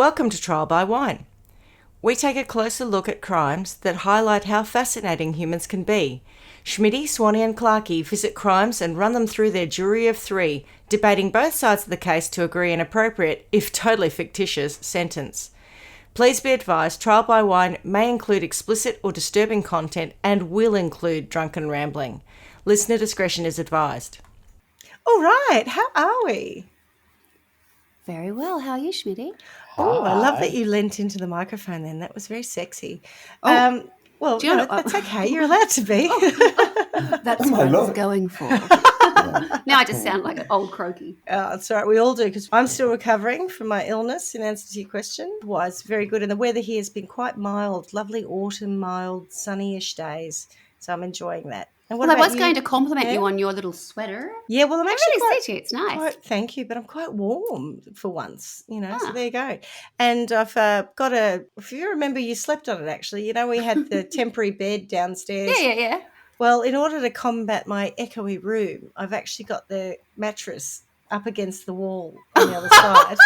Welcome to Trial by Wine. We take a closer look at crimes that highlight how fascinating humans can be. Schmitty, Swanny and Clarkey visit crimes and run them through their jury of three, debating both sides of the case to agree an appropriate, if totally fictitious, sentence. Please be advised, Trial by Wine may include explicit or disturbing content and will include drunken rambling. Listener discretion is advised. All right, how are we? Very well. How are you, Schmitty? Oh, I love that you leant into the microphone then. That was very sexy. Oh. Well, no, that's okay. You're allowed to be. That's what I was going for. Now I just sound like an old croaky. That's all right. We all do, because I'm still recovering from my illness, in answer to your question. Was very good. And the weather here has been quite mild, lovely autumn, mild, sunny-ish days. So I'm enjoying that. And what I about was going to compliment you on your little sweater. Yeah, well, I'm It actually really suits you. It's nice. thank you, but I'm quite warm for once, so there you go. And I've got if you remember, you slept on it actually. We had the temporary bed downstairs. Yeah. Well, in order to combat my echoey room, I've actually got the mattress up against the wall on the other side.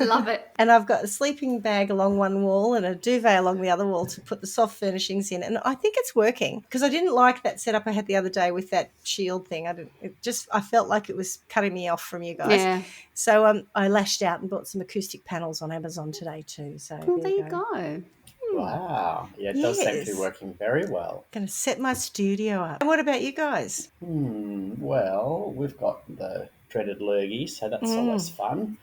Love it. And I've got a sleeping bag along one wall and a duvet along the other wall to put the soft furnishings in. And I think it's working, because I didn't like that setup I had the other day with that shield thing. I felt like it was cutting me off from you guys. Yeah. So I lashed out and bought some acoustic panels on Amazon today too. So There you go. Wow. Yeah, it does seem to be working very well. Going to set my studio up. And what about you guys? Well, we've got the dreaded lurgy, so that's always fun.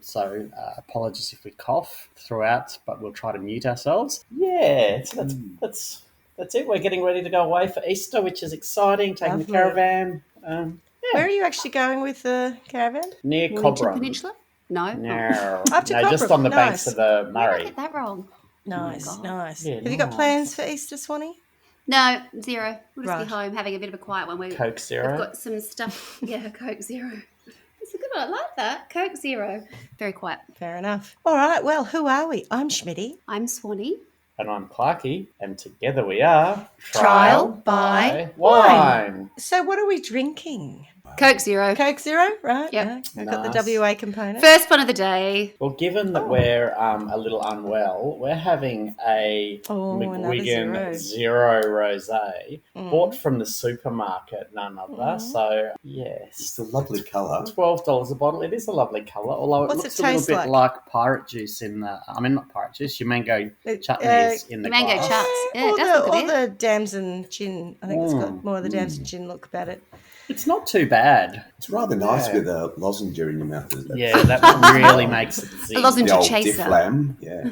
So apologies if we cough throughout, but we'll try to mute ourselves. Yeah, so that's it. We're getting ready to go away for Easter, which is exciting, taking the caravan. Where are you actually going with the caravan? Near Wellington Cobram. Peninsula? No. No, Up to just Cobram. on the Nice. banks of the Why did I Murray. get that wrong? Nice. Yeah, Have you got nice. plans for Easter, Swanny? No, zero. We'll just Right. be home having a bit of a quiet one. Coke Zero. We've got some stuff. Yeah, Coke Zero. It's a good one. I like that. Coke Zero. Very quiet. Fair enough. All right, well, who are we? I'm Schmitty. I'm Swanny. And I'm Clarkey, and together we are Trial by Wine. So what are we drinking? Coke Zero. Coke Zero, right? Yep. Yeah, I've got Nice. the WA component. First one of the day. Well, given that we're a little unwell, we're having a another McGuigan zero. Zero Rosé, bought from the supermarket, none other. So, yes. It's a lovely colour. $12 a bottle. It is a lovely colour, although What's looks it a little taste bit like? like pirate juice in the... I mean, not pirate juice, your mango chutney is in the mango glass. chut. Yeah, it does look a all bit. the damson gin. I think it's got more of the damson gin look about it. It's not too bad. It's rather nice Yeah. with a lozenge in your mouth, isn't it? Yeah, that really makes it zing. A lozenge The old chaser. Difflam, yeah.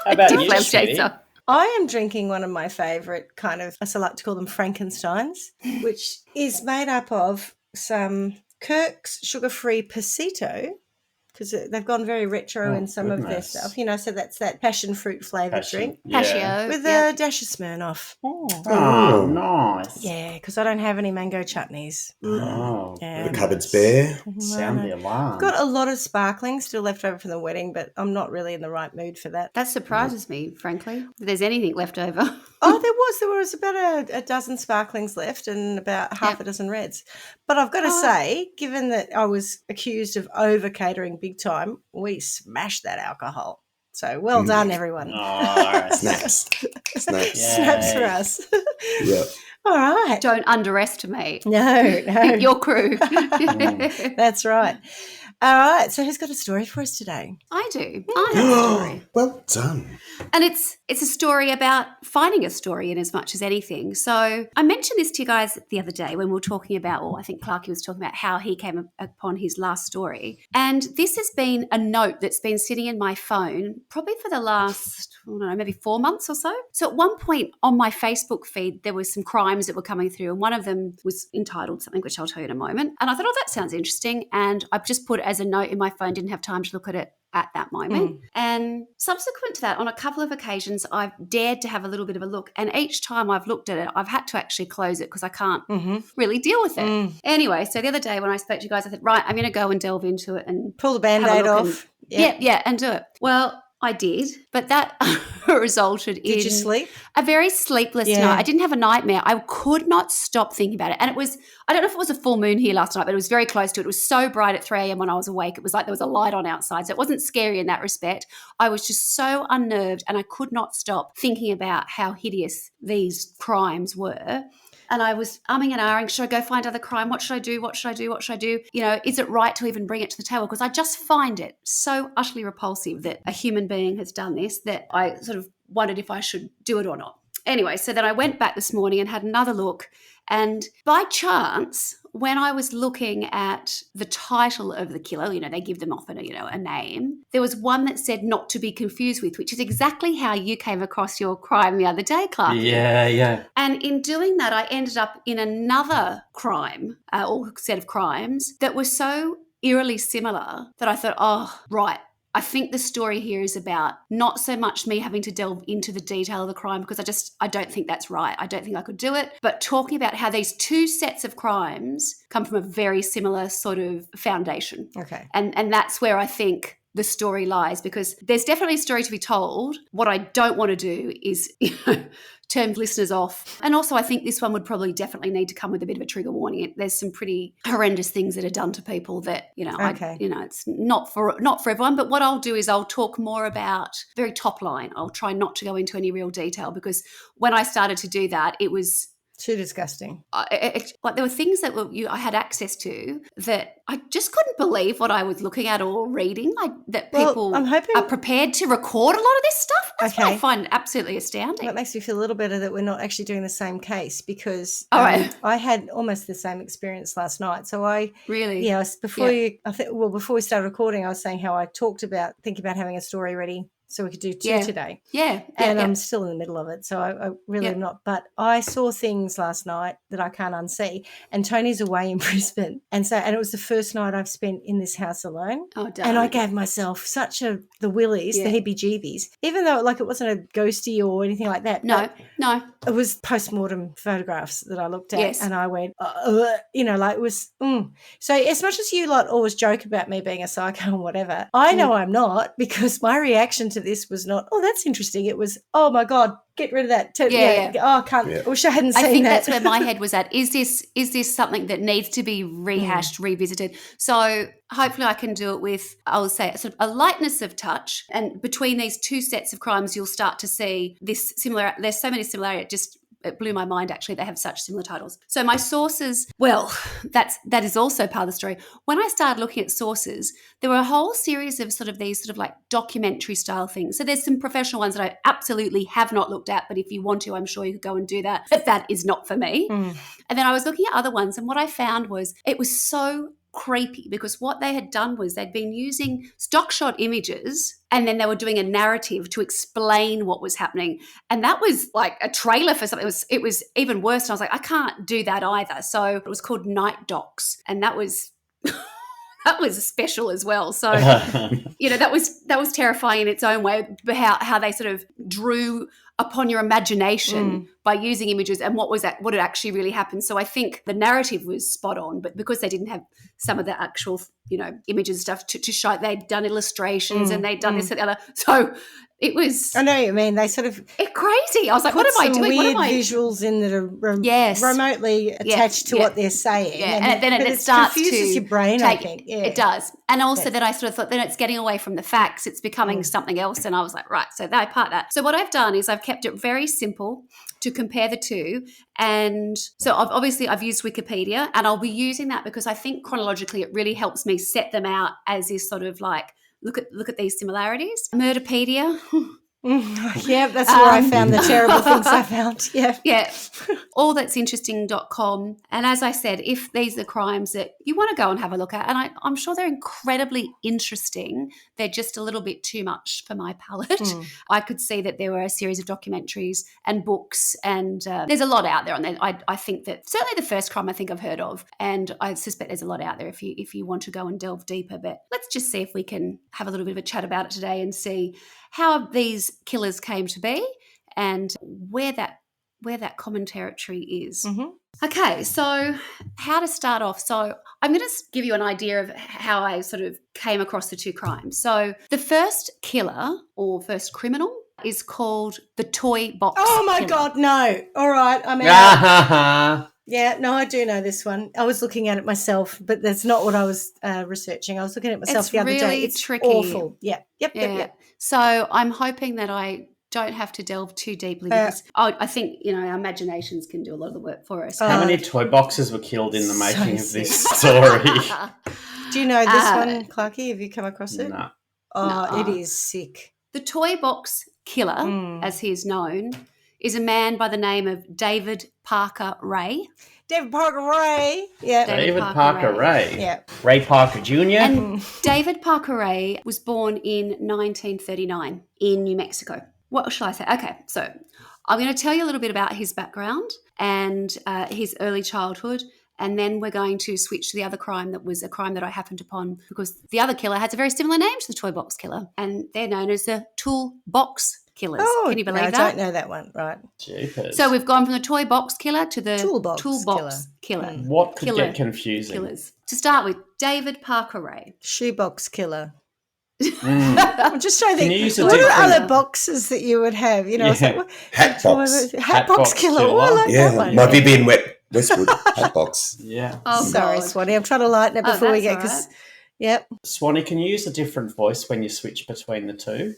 How about you, Difflam Schmitty? chaser. I am drinking one of my favourite kind of, I like to call them Frankensteins, which is made up of some Kirk's sugar-free Pasito, because they've gone very retro in some of their goodness. stuff. So that's that passion fruit flavoured drink Passion. with yeah. a dash of Smirnoff. Oh, nice. Yeah, because I don't have any mango chutneys. Oh, Yeah. The cupboard's bare. sound the alarm. I've got a lot of sparkling still left over from the wedding, but I'm not really in the right mood for that. That surprises me, frankly. If there's anything left over. Oh, there was about a dozen sparklings left and about half a dozen reds. But I've got to say, given that I was accused of over catering big time, we smashed that alcohol. So well done, everyone. Nice. Snaps. Snaps. Snaps for us. Yeah. All right. Don't underestimate No. your crew. That's right. All right. So who's got a story for us today? I do. I have a story. Well done. And it's a story about finding a story in as much as anything. So I mentioned this to you guys the other day when we were talking about, or I think Clarkey was talking about how he came upon his last story. And this has been a note that's been sitting in my phone probably for the last, I don't know, maybe 4 months or so. So at one point on my Facebook feed, there was some crimes that were coming through, and one of them was entitled something, which I'll tell you in a moment. And I thought, oh, that sounds interesting. And I've just put it as a note in my phone, didn't have time to look at it at that moment. And subsequent to that, on a couple of occasions, I've dared to have a little bit of a look. And each time I've looked at it, I've had to actually close it because I can't really deal with it. Anyway, so the other day when I spoke to you guys, I said, right, I'm going to go and delve into it and Pull the have a Band-Aid look off. and, and do it. Well, I did, but that resulted in Did you sleep? a very sleepless Yeah. night. I didn't have a nightmare. I could not stop thinking about it. And it was, I don't know if it was a full moon here last night, but it was very close to it. It was so bright at 3 a.m. when I was awake. It was like there was a light on outside. So it wasn't scary in that respect. I was just so unnerved and I could not stop thinking about how hideous these crimes were. And I was umming and ahhing, should I go find other crime? What should I do? What should I do? What should I do? You know, is it right to even bring it to the table? Because I just find it so utterly repulsive that a human being has done this that I sort of wondered if I should do it or not. Anyway, so then I went back this morning and had another look. And by chance, when I was looking at the title of the killer, you know, they give them often a name, there was one that said not to be confused with, which is exactly how you came across your crime the other day, Clark. Yeah. And in doing that, I ended up in another crime or set of crimes that were so eerily similar that I thought, oh, right. I think the story here is about not so much me having to delve into the detail of the crime because I don't think that's right. I don't think I could do it. But talking about how these two sets of crimes come from a very similar sort of foundation. Okay. And that's where I think the story lies, because there's definitely a story to be told. What I don't want to do is turn listeners off. And also I think this one would probably definitely need to come with a bit of a trigger warning. There's some pretty horrendous things that are done to people that, Okay. it's not for everyone. But what I'll do is I'll talk more about very top line. I'll try not to go into any real detail because when I started to do that, it was too disgusting. Like there were things that I had access to that I just couldn't believe what I was looking at or reading. That people I'm hoping are prepared to record a lot of this stuff. That's what I Okay. find absolutely astounding. That makes me feel a little better that we're not actually doing the same case because All right. I had almost the same experience last night. So Really? Yeah, before we started recording, I was saying how I talked about thinking about having a story ready so we could do two today. Yeah. And I'm still in the middle of it, so I really am not. But I saw things last night that I can't unsee. And Tony's away in Brisbane, and it was the first night I've spent in this house alone. Oh, darn. And I gave myself the willies, the heebie-jeebies, even though it wasn't a ghosty or anything like that. No. It was post-mortem photographs that I looked at, Yes. and I went, it was. So as much as you lot always joke about me being a psycho and whatever, I know I'm not, because my reaction to this was not, oh, that's interesting. It was, oh my God, get rid of that. Oh, I can't. I wish I hadn't seen that. I think that's where my head was at. Is this something that needs to be rehashed, revisited? So hopefully I can do it with, I will say, sort of a lightness of touch. And between these two sets of crimes, you'll start to see this similar. There's so many similarities. It blew my mind, actually. They have such similar titles. So my sources, well, that is also part of the story. When I started looking at sources, there were a whole series of these like documentary style things. So there's some professional ones that I absolutely have not looked at, but if you want to, I'm sure you could go and do that. But that is not for me. And then I was looking at other ones, and what I found was it was so creepy because what they had done was they'd been using stock shot images and then they were doing a narrative to explain what was happening. And that was like a trailer for something. It was even worse. And I was like, I can't do that either. So it was called Night Docs. And that was that was special as well. So, that was terrifying in its own way, how they sort of drew upon your imagination by using images and what had actually really happened. So I think the narrative was spot on, but because they didn't have some of the actual, images and stuff to show, they'd done illustrations and they'd done this and the other. So it was. I know what you mean. They sort of. It's crazy. I was like, what am I doing? Weird visuals in that are remotely attached to what they're saying. Yeah, and then it starts confuses to your brain, I think. Yeah. It does. And also then I sort of thought, then it's getting away from the facts. It's becoming something else. And I was like, right, so I part that. So what I've done is I've kept it very simple to compare the two. And so I've used Wikipedia, and I'll be using that because I think chronologically it really helps me set them out as this sort of like, look at these similarities. Murderpedia. Yeah, that's where I found the terrible things I found. Yeah. Yeah. Allthat'sinteresting.com. And as I said, if these are crimes that you want to go and have a look at, and I'm sure they're incredibly interesting, they're just a little bit too much for my palate. I could see that there were a series of documentaries and books, and there's a lot out there. And I think that certainly the first crime I think I've heard of, and I suspect there's a lot out there if you want to go and delve deeper. But let's just see if we can have a little bit of a chat about it today and see how these killers came to be and where that where that common territory is. Mm-hmm. Okay, so how to start off. So I'm going to give you an idea of how I sort of came across the two crimes. So the first killer or first criminal is called the Toybox Oh my killer. God, no. All right, I'm out. Yeah, no, I do know this one. I was looking at it myself, but that's not what I was researching. I was looking at it myself the other day. Really It's tricky. awful. Yeah. Yep. So I'm hoping that I don't have to delve too deeply because I think, our imaginations can do a lot of the work for us. How many toy boxes were killed in the So making of sick. this story? Do you know this one, Clarky? Have you come across it? No. Oh, No. it is sick. The Toybox killer, as he is known, is a man by the name of David Parker Ray. David Parker Ray. Yeah. David Parker Ray. Yeah. Ray Parker Jr. And David Parker Ray was born in 1939 in New Mexico. What shall I say? Okay, so I'm going to tell you a little bit about his background and his early childhood, and then we're going to switch to the other crime that was a crime that I happened upon because the other killer has a very similar name to the Toybox killer, and they're known as the Toolbox killers. Oh, can you believe no, that? I don't know that one. Right. Jeepers. So we've gone from the Toybox killer to the Toolbox killer. What could get confusing? Killers. To start with, David Parker Ray. Shoebox killer. Mm. I'm just trying to Can think, you use a what are different- other boxes that you would have? You know, it's like, Hat box. Hat box killer. Oh, I like that Yeah, one. my Vivian Westwood hat box. Yeah. Oh, Sorry, God. Swanny. I'm trying to lighten it before we that's get, all because, right. yep. Swanny, can you use a different voice when you switch between the two?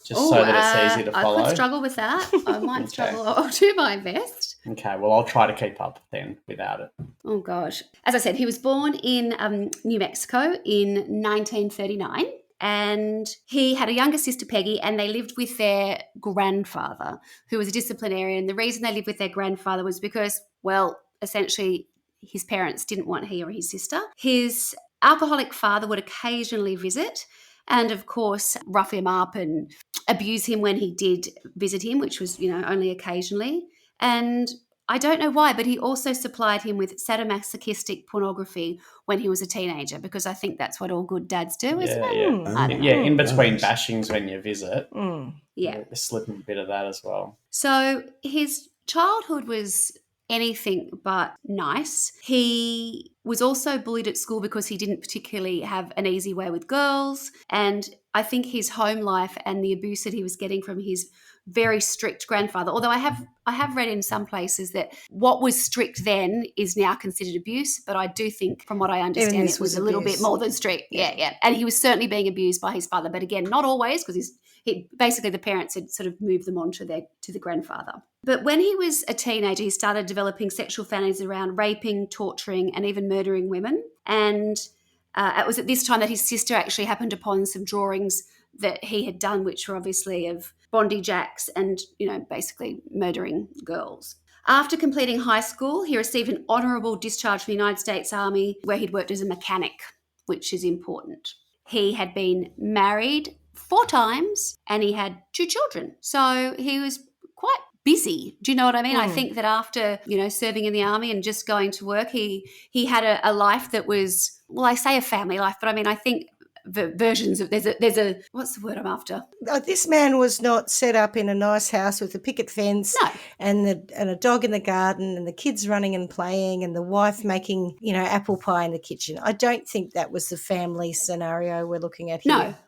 Just so that it's easy to follow. I could struggle with that. I might Okay. struggle. I'll do my best. Okay, well, I'll try to keep up then without it. Oh, gosh. As I said, he was born in New Mexico in 1939. And he had a younger sister, Peggy, and they lived with their grandfather, who was a disciplinarian. The reason they lived with their grandfather was because, well, essentially his parents didn't want he or his sister. His alcoholic father would occasionally visit and, of course, rough him up and abuse him when he did visit him, which was, only occasionally. And I don't know why, but he also supplied him with sadomasochistic pornography when he was a teenager, because I think that's what all good dads do, isn't it? I don't know. Yeah, in between bashings when you visit, Yeah. slip a bit of that as well. So his childhood was anything but nice. He was also bullied at school because he didn't particularly have an easy way with girls. And I think his home life and the abuse that he was getting from his very strict grandfather, although I have read in some places that what was strict then is now considered abuse, but I do think from what I understand this it was was a little abuse. bit more than strict. Yeah. And he was certainly being abused by his father, but again, not always, because basically the parents had sort of moved them on to the grandfather. But when he was a teenager, he started developing sexual fantasies around raping, torturing, and even murdering women. And it was at this time that his sister actually happened upon some drawings that he had done, which were obviously of bondage acts and, basically murdering girls. After completing high school, he received an honourable discharge from the United States Army, where he'd worked as a mechanic, which is important. He had been married 4 times and he had 2 children. So he was quite busy. Do you know what I mean? I think that after, serving in the army and just going to work, he had a life that was, well, I say a family life, but I mean, I think the versions of there's a what's the word I'm after? This man was not set up in a nice house with a picket fence No. and a dog in the garden and the kids running and playing and the wife making, apple pie in the kitchen. I don't think that was the family scenario we're looking at here.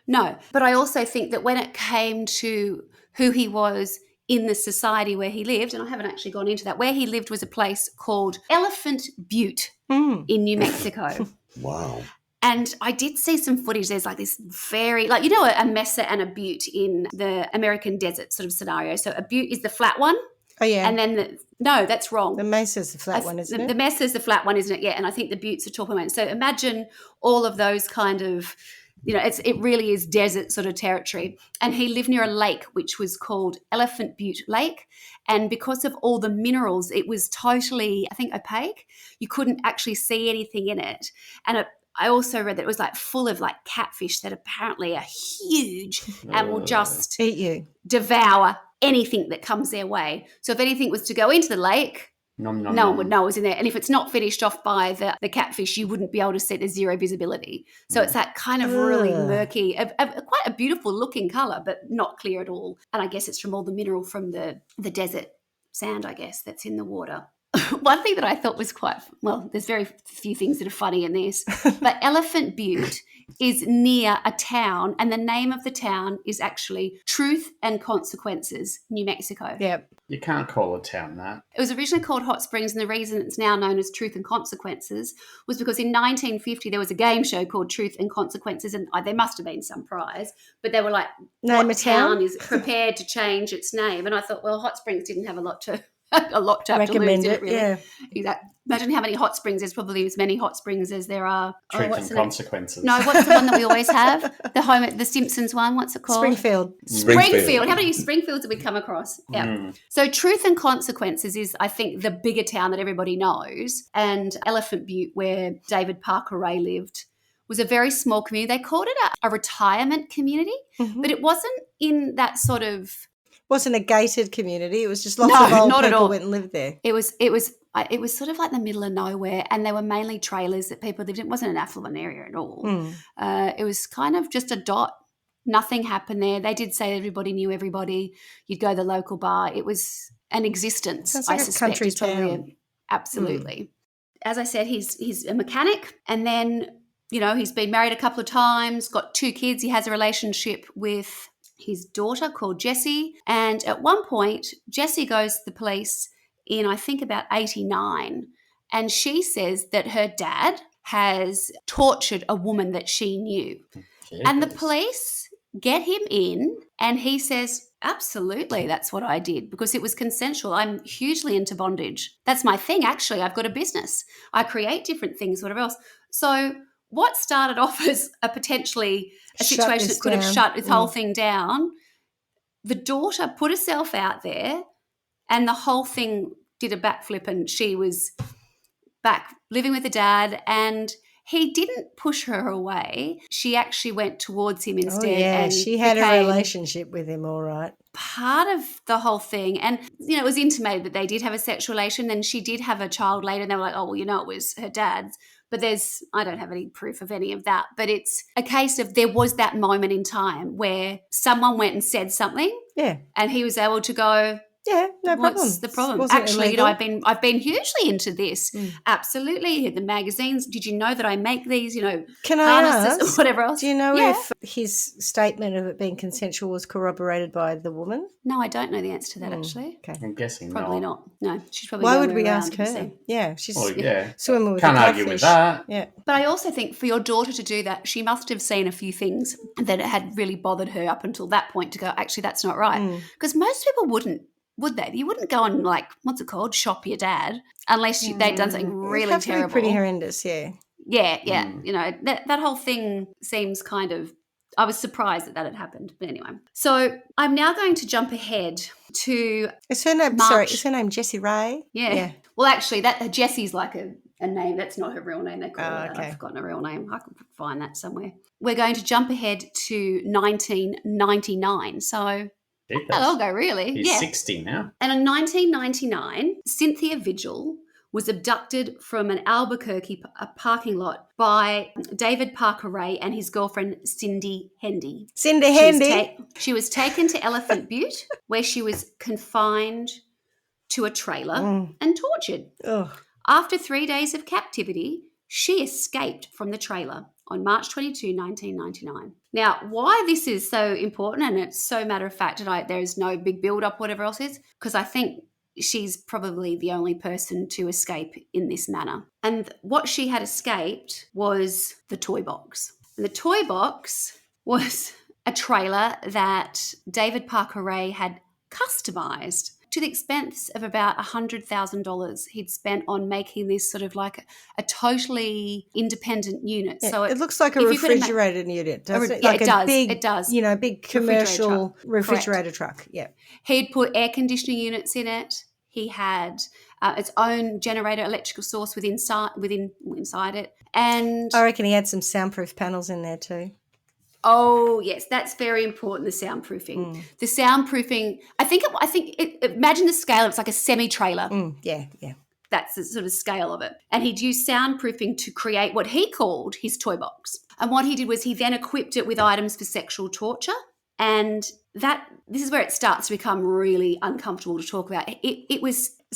No. But I also think that when it came to who he was in the society where he lived, and I haven't actually gone into that, where he lived was a place called Elephant Butte in New Mexico. Wow. And I did see some footage. There's like this very, a mesa and a butte in the American desert sort of scenario. So a butte is the flat one. Oh, yeah. And then no, that's wrong. The mesa's the flat one, isn't it? The mesa is the flat one, isn't it? Yeah. And I think the butte's the tall one. So imagine all of those kind of, it really is desert sort of territory. And he lived near a lake, which was called Elephant Butte Lake. And because of all the minerals, it was totally, I think, opaque. You couldn't actually see anything in it. And I also read that it was full of catfish that apparently are huge and will just Eat you. devour anything that comes their way. So if anything was to go into the lake, No one would know it was in there. And if it's not finished off by the catfish, you wouldn't be able to see. There's zero visibility. So it's that kind of really murky, quite a beautiful looking colour, but not clear at all. And I guess it's from all the mineral from the desert sand, I guess, that's in the water. One thing that I thought was there's very few things that are funny in this, but Elephant Butte is near a town, and the name of the town is actually Truth and Consequences, New Mexico. Yep. You can't call a town that. It was originally called Hot Springs, and the reason it's now known as Truth and Consequences was because in 1950 there was a game show called Truth and Consequences, and there must have been some prize, but they were like, Name what a town is prepared to change its name? And I thought, well, Hot Springs didn't have a lot to recommend lose, it, really. yeah. Exactly. Imagine how many hot springs. There's probably as many hot springs as there are Truth and Consequences. No, what's the one that we always have? The Simpsons one. What's it called? Springfield. How many Springfields have we come across? Yeah. So Truth and Consequences is, I think, the bigger town that everybody knows, and Elephant Butte, where David Parker Ray lived, was a very small community. They called it a retirement community, but it wasn't in that sort of. Wasn't a gated community. It was just lots of old people went and lived there. It was sort of like the middle of nowhere, and they were mainly trailers that people lived in. It wasn't an affluent area at all. It was kind of just a dot. Nothing happened there. They did say everybody knew everybody. You'd go to the local bar. It was an existence. Sounds like I a suspect country it's probably town. Absolutely. As I said, he's a mechanic, and then he's been married a couple of times, got 2 kids. He has a relationship with his daughter called Jessie, and at one point Jessie goes to the police in, I think, about 89, and she says that her dad has tortured a woman that she knew. Jeez. And the police get him in, and he says, absolutely, that's what I did, because it was consensual. I'm hugely into bondage. That's my thing, actually. I've got a business. I create different things, whatever else. So what started off as a situation that could have shut this whole thing down, the daughter put herself out there, and the whole thing did a backflip, and she was back living with the dad, and he didn't push her away. She actually went towards him instead. Oh, yeah, and she had a relationship with him, all right. Part of the whole thing. And, it was intimated that they did have a sexual relation, and she did have a child later, and they were like, oh, well, it was her dad's. But I don't have any proof of any of that. But it's a case of there was that moment in time where someone went and said something. Yeah. And he was able to go, yeah, no problem. What's the problem? Wasn't Actually, illegal. I've been hugely into this. Absolutely. The magazines. Did you know that I make these, Can I harnesses ask, or whatever else? Do you know if his statement of it being consensual was corroborated by the woman? No, I don't know the answer to that, actually. Okay. I'm guessing Probably not. No, she's probably Why nowhere would we around, ask her? so. Yeah, she's yeah. swimming with Can't the argue with that. Yeah. But I also think for your daughter to do that, she must have seen a few things that had really bothered her up until that point to go, actually, that's not right. Because most people wouldn't, would they? You wouldn't go and, shop your dad unless they'd done something really It'd have terrible. to be pretty horrendous, yeah. Yeah. That whole thing seems kind of, I was surprised that had happened. But anyway. So I'm now going to jump ahead to Is her name Jessie Ray? Yeah. Well, actually, that Jessie's like a name. That's not her real name. They call her that. Okay. I've forgotten her real name. I could find that somewhere. We're going to jump ahead to 1999. So that'll go, really. He's 60 now. And in 1999, Cynthia Vigil was abducted from an Albuquerque parking lot by David Parker Ray and his girlfriend, Cindy Hendy. She was taken to Elephant Butte, where she was confined to a trailer and tortured. Ugh. After 3 days of captivity, she escaped from the trailer on March 22, 1999. Now, why this is so important, and it's so matter of fact, and there is no big build-up, whatever else is, because I think she's probably the only person to escape in this manner. And what she had escaped was the Toybox. And the Toybox was a trailer that David Parker Ray had customised to the expense of about $100,000 he'd spent on making this sort of like a totally independent unit. Yeah, so it looks like a refrigerated unit, doesn't it? Yeah, Like it does. Big commercial refrigerator truck. Yeah. He'd put air conditioning units in it. He had its own generator, electrical source inside it. And I reckon he had some soundproof panels in there too. Oh, yes, that's very important, the soundproofing. The soundproofing, imagine the scale, it's like a semi-trailer. Yeah. That's the sort of scale of it. And he'd use soundproofing to create what he called his toy box. And what he did was he then equipped it with items for sexual torture And this is where it starts to become really uncomfortable to talk about. It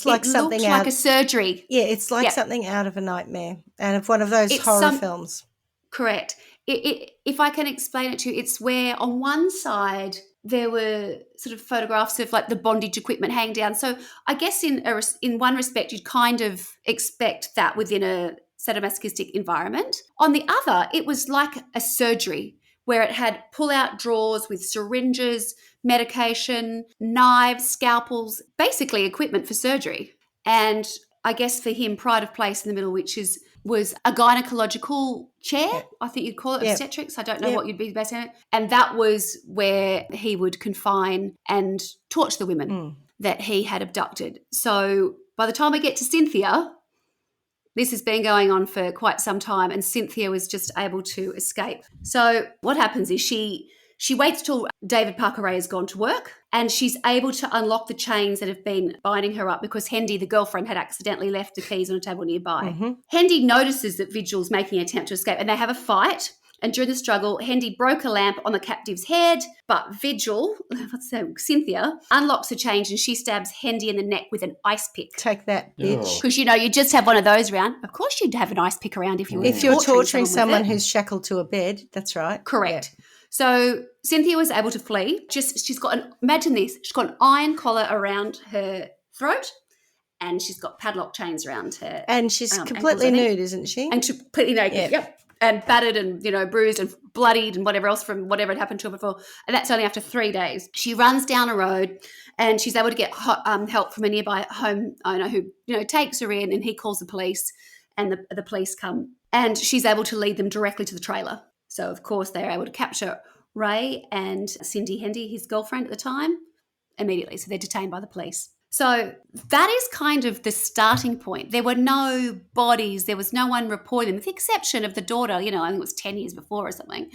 like something looked like a surgery. Yeah, it's like something out of a nightmare and of one of those horror films. Correct. If I can explain it to you, it's where on one side there were sort of photographs of like the bondage equipment hanging down. So I guess in one respect you'd kind of expect that within a sadomasochistic environment. On the other, it was like a surgery where it had pull-out drawers with syringes, medication, knives, scalpels, basically equipment for surgery. And I guess for him, pride of place in the middle, which was a gynecological chair. Yep. I think you'd call it obstetrics. I don't know what you'd be based on it. And that was where he would confine and torture the women that he had abducted. So by the time we get to Cynthia, this has been going on for quite some time, and Cynthia was just able to escape. So what happens is she waits till David Parker-Ray has gone to work, and she's able to unlock the chains that have been binding her up because Hendy, the girlfriend, had accidentally left the keys on a table nearby. Mm-hmm. Hendy notices that Vigil's making an attempt to escape, and they have a fight. And during the struggle, Hendy broke a lamp on the captive's head, but Cynthia, unlocks the chains and she stabs Hendy in the neck with an ice pick. Take that, bitch. Because, you just have one of those around. Of course you'd have an ice pick around if you were torturing someone who's shackled to a bed. That's right. Correct. Yeah. So Cynthia was able to flee. She's got imagine this, she's got an iron collar around her throat and she's got padlock chains around her. And she's completely nude, isn't she? And completely naked, yep. And battered and, bruised and bloodied and whatever else from whatever had happened to her before. And that's only after 3 days. She runs down a road and she's able to get help from a nearby homeowner who, takes her in, and he calls the police, and the police come. And she's able to lead them directly to the trailer. So, of course, they're able to capture Ray and Cindy Hendy, his girlfriend at the time, immediately. So they're detained by the police. So that is kind of the starting point. There were no bodies. There was no one reporting them, with the exception of the daughter, I think it was 10 years before or something.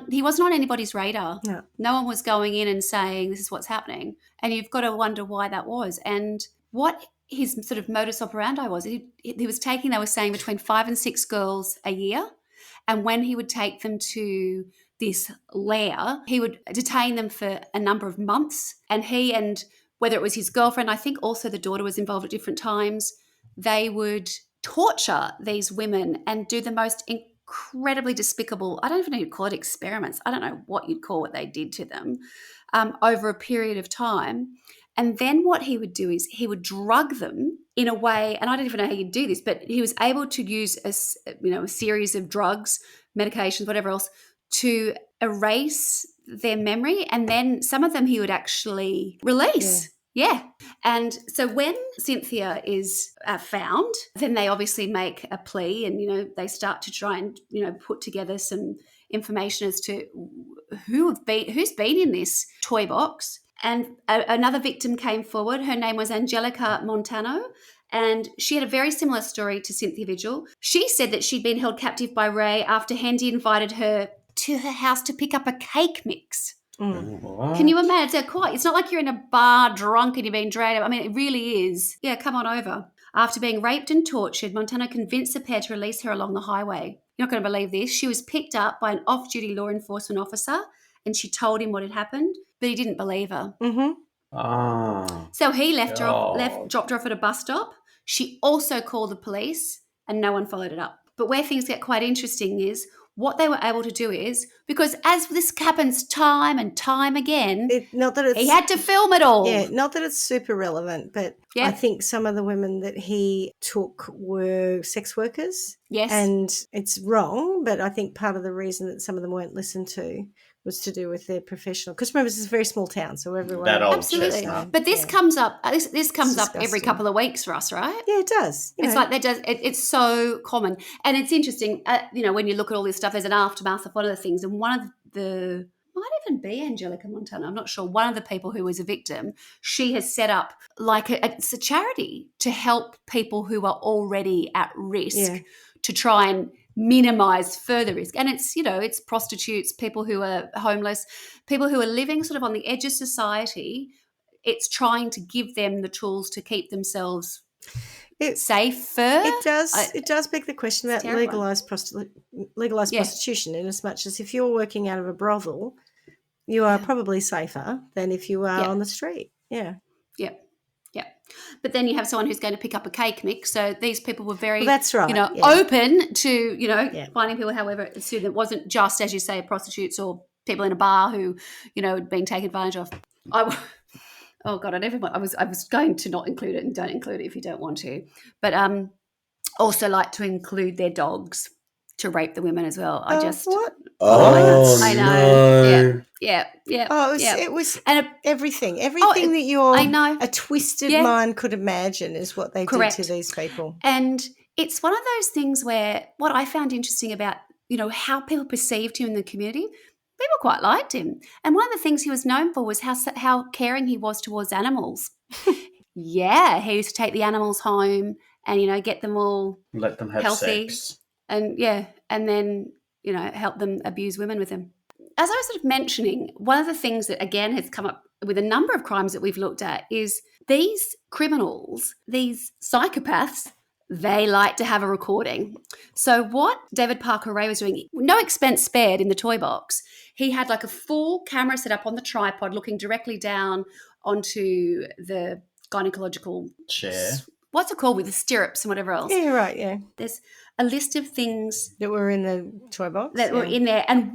He wasn't on anybody's radar. No one was going in and saying, this is what's happening. And you've got to wonder why that was. And what his sort of modus operandi was. They were saying between 5 and 6 girls a year. And when he would take them to this lair, he would detain them for a number of months. And he and whether it was his girlfriend, I think also the daughter was involved at different times, they would torture these women and do the most incredibly despicable, I don't even know you'd call it experiments. I don't know what you'd call what they did to them over a period of time. And then what he would do is he would drug them in a way, and I don't even know how you'd do this, but he was able to use a series of drugs, medications, whatever else, to erase their memory, and then some of them he would actually release. Yeah. And so when Cynthia is found, then they obviously make a plea, and they start to try and put together some information as to who's been in this toy box. And another victim came forward. Her name was Angelica Montano, and she had a very similar story to Cynthia Vigil. She said that she'd been held captive by Ray after Hendy invited her to her house to pick up a cake mix. Can you imagine? It's not like you're in a bar drunk and you're being dragged. I mean, it really is. Yeah, come on over. After being raped and tortured, Montano convinced the pair to release her along the highway. You're not going to believe this. She was picked up by an off-duty law enforcement officer, and she told him what had happened, but he didn't believe her. Mm-hmm. So he dropped her off at a bus stop. She also called the police, and no one followed it up. But where things get quite interesting is what they were able to do is, because as this happens time and time again, he had to film it all. Yeah, not that it's super relevant, but I think some of the women that he took were sex workers. Yes. And it's wrong, but I think part of the reason that some of them weren't listened to was to do with their professional. Because remember, this is a very small town, so everyone. Absolutely. But this comes up. This comes up every couple of weeks for us, right? Yeah, it does. It's so common, and it's interesting. When you look at all this stuff, there's an aftermath of one of the things, and one of the might even be Angelica Montano. I'm not sure. One of the people who was a victim, she has set up it's a charity to help people who are already at risk to try and minimize further risk. And it's prostitutes, people who are homeless, people who are living sort of on the edge of society. It's trying to give them the tools to keep themselves safer. It does beg the question about legalized prostitution, in as much as if you're working out of a brothel You are probably safer than if you are Yeah. on the street. Yeah. Yep. Yep. But then you have someone who's going to pick up a cake mix. So these people were very, Well, that's right. Yeah. open to, Yeah. finding people, however, soon. It wasn't just, as you say, prostitutes or people in a bar who, had been taken advantage of. Oh God, I was going to not include it, and don't include it if you don't want to. But also like to include their dogs to rape the women as well. What? Oh, I know. no. Yeah. Oh, it was everything. Everything that your a twisted mind could imagine is what they did to these people. And it's one of those things where what I found interesting about, how people perceived him in the community, people quite liked him. And one of the things he was known for was how caring he was towards animals. Yeah, he used to take the animals home and, get them all Let them have healthy. sex. And and then, help them abuse women with him. As I was sort of mentioning, one of the things that, again, has come up with a number of crimes that we've looked at is these criminals, these psychopaths, they like to have a recording. So what David Parker Ray was doing, no expense spared in the Toybox, he had like a full camera set up on the tripod looking directly down onto the gynecological chair. What's it called, with the stirrups and whatever else? Yeah, right, yeah. There's a list of things that were in the Toybox. That were in there. And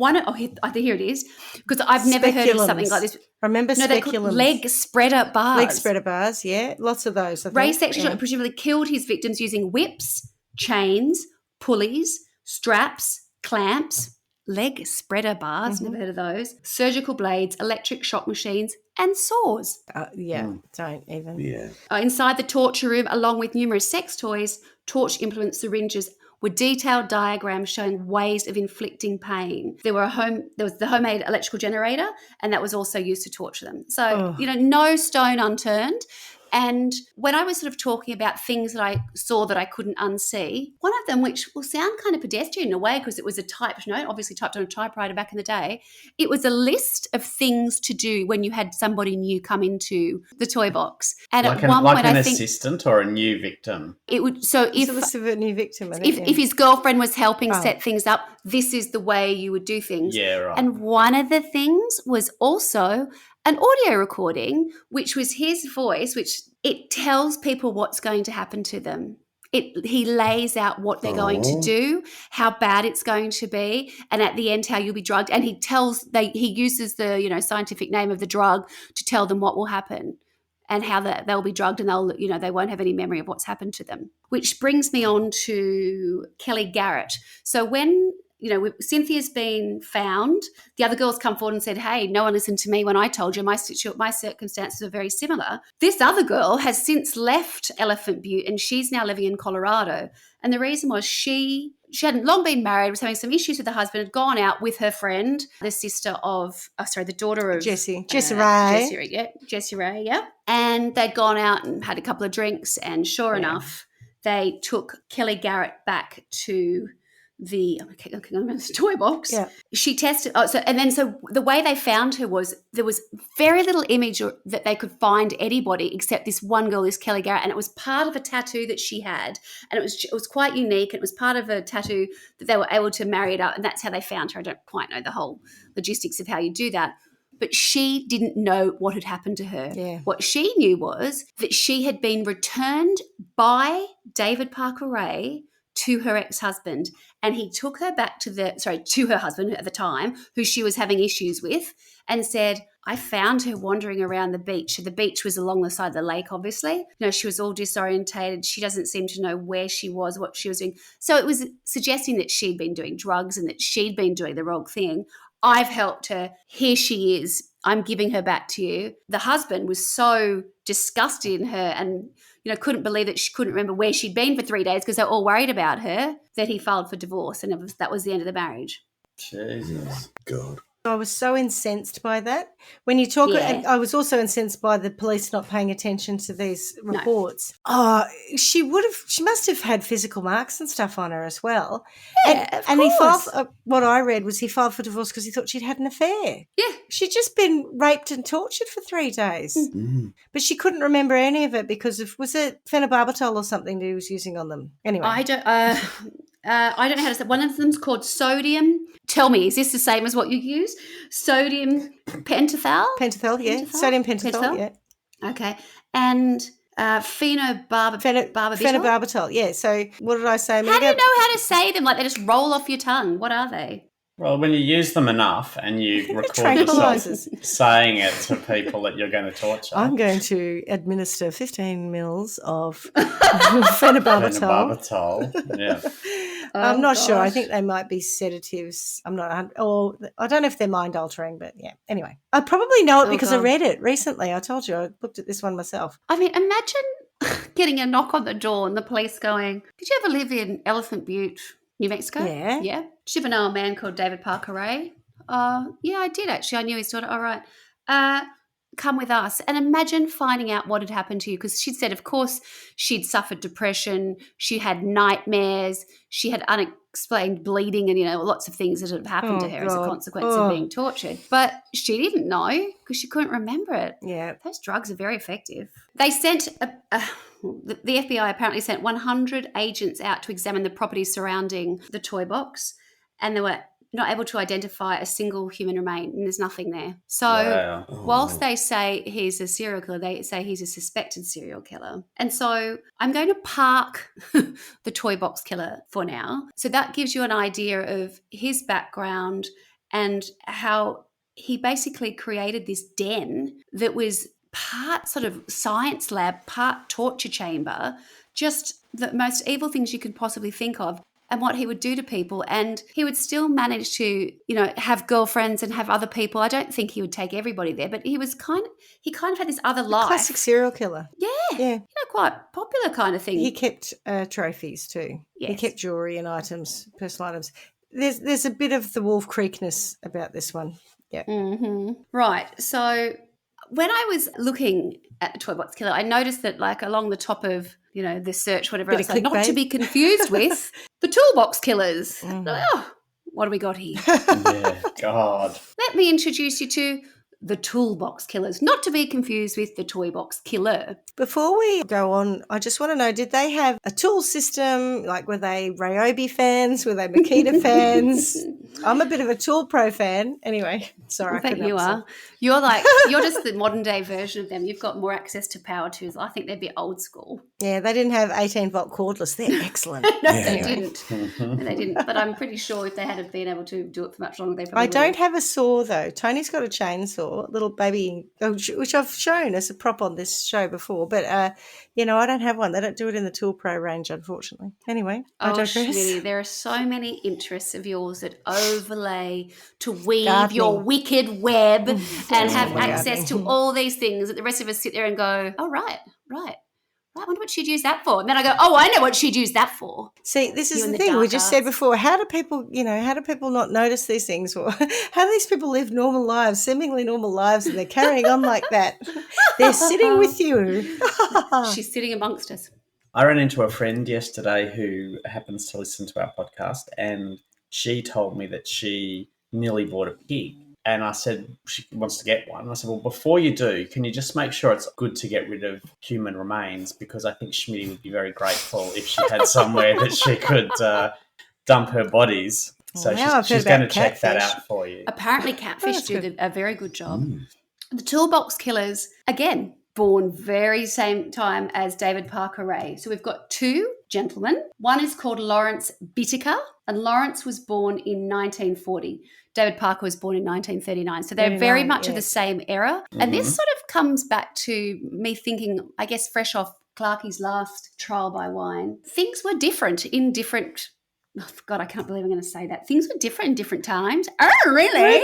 here it is. Because I've never heard of something like this. I remember speculums. Leg spreader bars. Leg spreader bars, yeah. Lots of those, I think. Ray sexually presumably killed his victims using whips, chains, pulleys, straps, clamps, leg spreader bars, never heard of those, surgical blades, electric shock machines, and saws. Don't even. Yeah. Inside the torture room, along with numerous sex toys, torch implements, syringes, were detailed diagrams showing ways of inflicting pain. There was the homemade electrical generator, and that was also used to torture them. So, no stone unturned. And when I was sort of talking about things that I saw that I couldn't unsee, one of them, which will sound kind of pedestrian in a way because it was a typed note, obviously typed on a typewriter back in the day, it was a list of things to do when you had somebody new come into the Toybox. And like at one point, an assistant or a new victim. It would. So if a list of a new victim, if his girlfriend was helping set things up, this is the way you would do things. Yeah, right. And one of the things was also an audio recording, which was his voice, which it tells people what's going to happen to them. He lays out what they're going to do, how bad it's going to be, and at the end how you'll be drugged. And he uses the scientific name of the drug to tell them what will happen and how they'll be drugged, and they won't have any memory of what's happened to them. Which brings me on to Kelly Garrett. So when Cynthia's been found, the other girls come forward and said, hey, no one listened to me when I told you my circumstances are very similar. This other girl has since left Elephant Butte and she's now living in Colorado. And the reason was she hadn't long been married, was having some issues with her husband, had gone out with her friend, the daughter of Jessie Ray, yeah. And they'd gone out and had a couple of drinks, and sure enough, they took Kelly Garrett back to the Toybox. Yeah. She tested. So the way they found her was there was very little image that they could find anybody except this one girl, this Kelly Garrett, and it was part of a tattoo that she had, and it was quite unique. It was part of a tattoo that they were able to marry it up, and that's how they found her. I don't quite know the whole logistics of how you do that. But she didn't know what had happened to her. Yeah. What she knew was that she had been returned by David Parker Ray to her ex-husband, and he took her back to her husband at the time, who she was having issues with, and said, I found her wandering around the beach. The beach was along the side of the lake, obviously. She was all disorientated. She doesn't seem to know where she was, what she was doing. So it was suggesting that she'd been doing drugs and that she'd been doing the wrong thing. I've helped her. Here she is. I'm giving her back to you. The husband was so disgusted in her and couldn't believe that she couldn't remember where she'd been for 3 days because they're all worried about her, that he filed for divorce, and that was the end of the marriage. Jesus. God. I was so incensed by that. When you talk, and I was also incensed by the police not paying attention to these reports. No. Oh, she must have had physical marks and stuff on her as well. Yeah, of course. He filed, what I read was he filed for divorce because he thought she'd had an affair. Yeah. She'd just been raped and tortured for 3 days. Mm-hmm. But she couldn't remember any of it because was it phenobarbital or something that he was using on them? Anyway. I don't, I don't know how to say. One of them's called sodium. Tell me, is this the same as what you use? Sodium pentothal? Pentothal, yeah. Sodium pentothal, yeah. Okay. And phenobarbital. Phenobarbital, yeah. So what did I say? How do you know how to say them? Like they just roll off your tongue. What are they? Well, when you use them enough and you record yourself saying it to people that you're going to torture. I'm going to administer 15 mils of phenobarbital. Phenobarbital, yeah. I'm not sure. I think they might be sedatives. I don't know if they're mind altering, but yeah. Anyway, I probably know it because I read it recently. I told you I looked at this one myself. I mean, imagine getting a knock on the door and the police going, "Did you ever live in Elephant Butte, New Mexico?" Yeah. Yeah. Did you ever know a man called David Parker Ray? Yeah, I did actually. I knew his daughter. All right. Come with us. And imagine finding out what had happened to you, because she'd said, of course, she'd suffered depression. She had nightmares. She had unexplained bleeding and, lots of things that had happened to her as a consequence of being tortured. But she didn't know because she couldn't remember it. Yeah. Those drugs are very effective. They sent the FBI apparently sent 100 agents out to examine the properties surrounding the Toybox, and they were not able to identify a single human remain, and there's nothing there. So whilst they say he's a serial killer, they say he's a suspected serial killer. And so I'm going to park the Toybox killer for now. So that gives you an idea of his background and how he basically created this den that was part sort of science lab, part torture chamber, just the most evil things you could possibly think of, and what he would do to people. And he would still manage to, have girlfriends and have other people. I don't think he would take everybody there, but he kind of had this other life. Classic serial killer. Yeah. Quite popular kind of thing. He kept trophies too. Yes. He kept jewelry and items, personal items. There's a bit of the Wolf Creekness about this one. Yeah. Mm-hmm. Right. So when I was looking at the Toybox killer, I noticed that along the top of, the search, whatever else, not to be confused with the Toolbox killers. What do we got here? Yeah, God. Let me introduce you to the Toolbox killers, not to be confused with the Toybox killer. Before we go on, I just want to know, did they have a tool system? Were they Ryobi fans? Were they Makita fans? I'm a bit of a Tool Pro fan. Anyway, sorry. I bet you are. You're just the modern day version of them. You've got more access to power tools. I think they'd be old school. Yeah, they didn't have 18-volt cordless. They're excellent. No, they didn't. No, they didn't. But I'm pretty sure if they had been able to do it for much longer, they probably I don't have a saw, though. Tony's got a chainsaw, little baby, which I've shown as a prop on this show before. But, I don't have one. They don't do it in the Tool Pro range, unfortunately. Anyway, I digress. Schmitty, there are so many interests of yours that overlay to weave Gardening. your wicked web and have access to all these things that the rest of us sit there and go, oh, right. I wonder what she'd use that for. And then I go, oh, I know what she'd use that for. See, this is the thing we just said before. How do people not notice these things? Or how do these people live normal lives, seemingly normal lives, and they're carrying on like that? They're sitting with you. She's sitting amongst us. I ran into a friend yesterday who happens to listen to our podcast, and she told me that she nearly bought a pig. And I said, she wants to get one. I said, well, before you do, can you just make sure it's good to get rid of human remains? Because I think Schmitty would be very grateful if she had somewhere that she could dump her bodies. So she's going to check that out for you. Apparently catfish do a very good job. The Toolbox killers, again, born very same time as David Parker Ray. So we've got two gentlemen. One is called Lawrence Bittaker, and Lawrence was born in 1940. David Parker was born in 1939. So they're very much of the same era. Mm-hmm. And this sort of comes back to me thinking, I guess, fresh off Clarkie's last trial by wine. Things were different in different... Oh, God, I can't believe I'm going to say that. Things were different in different times. Oh, really?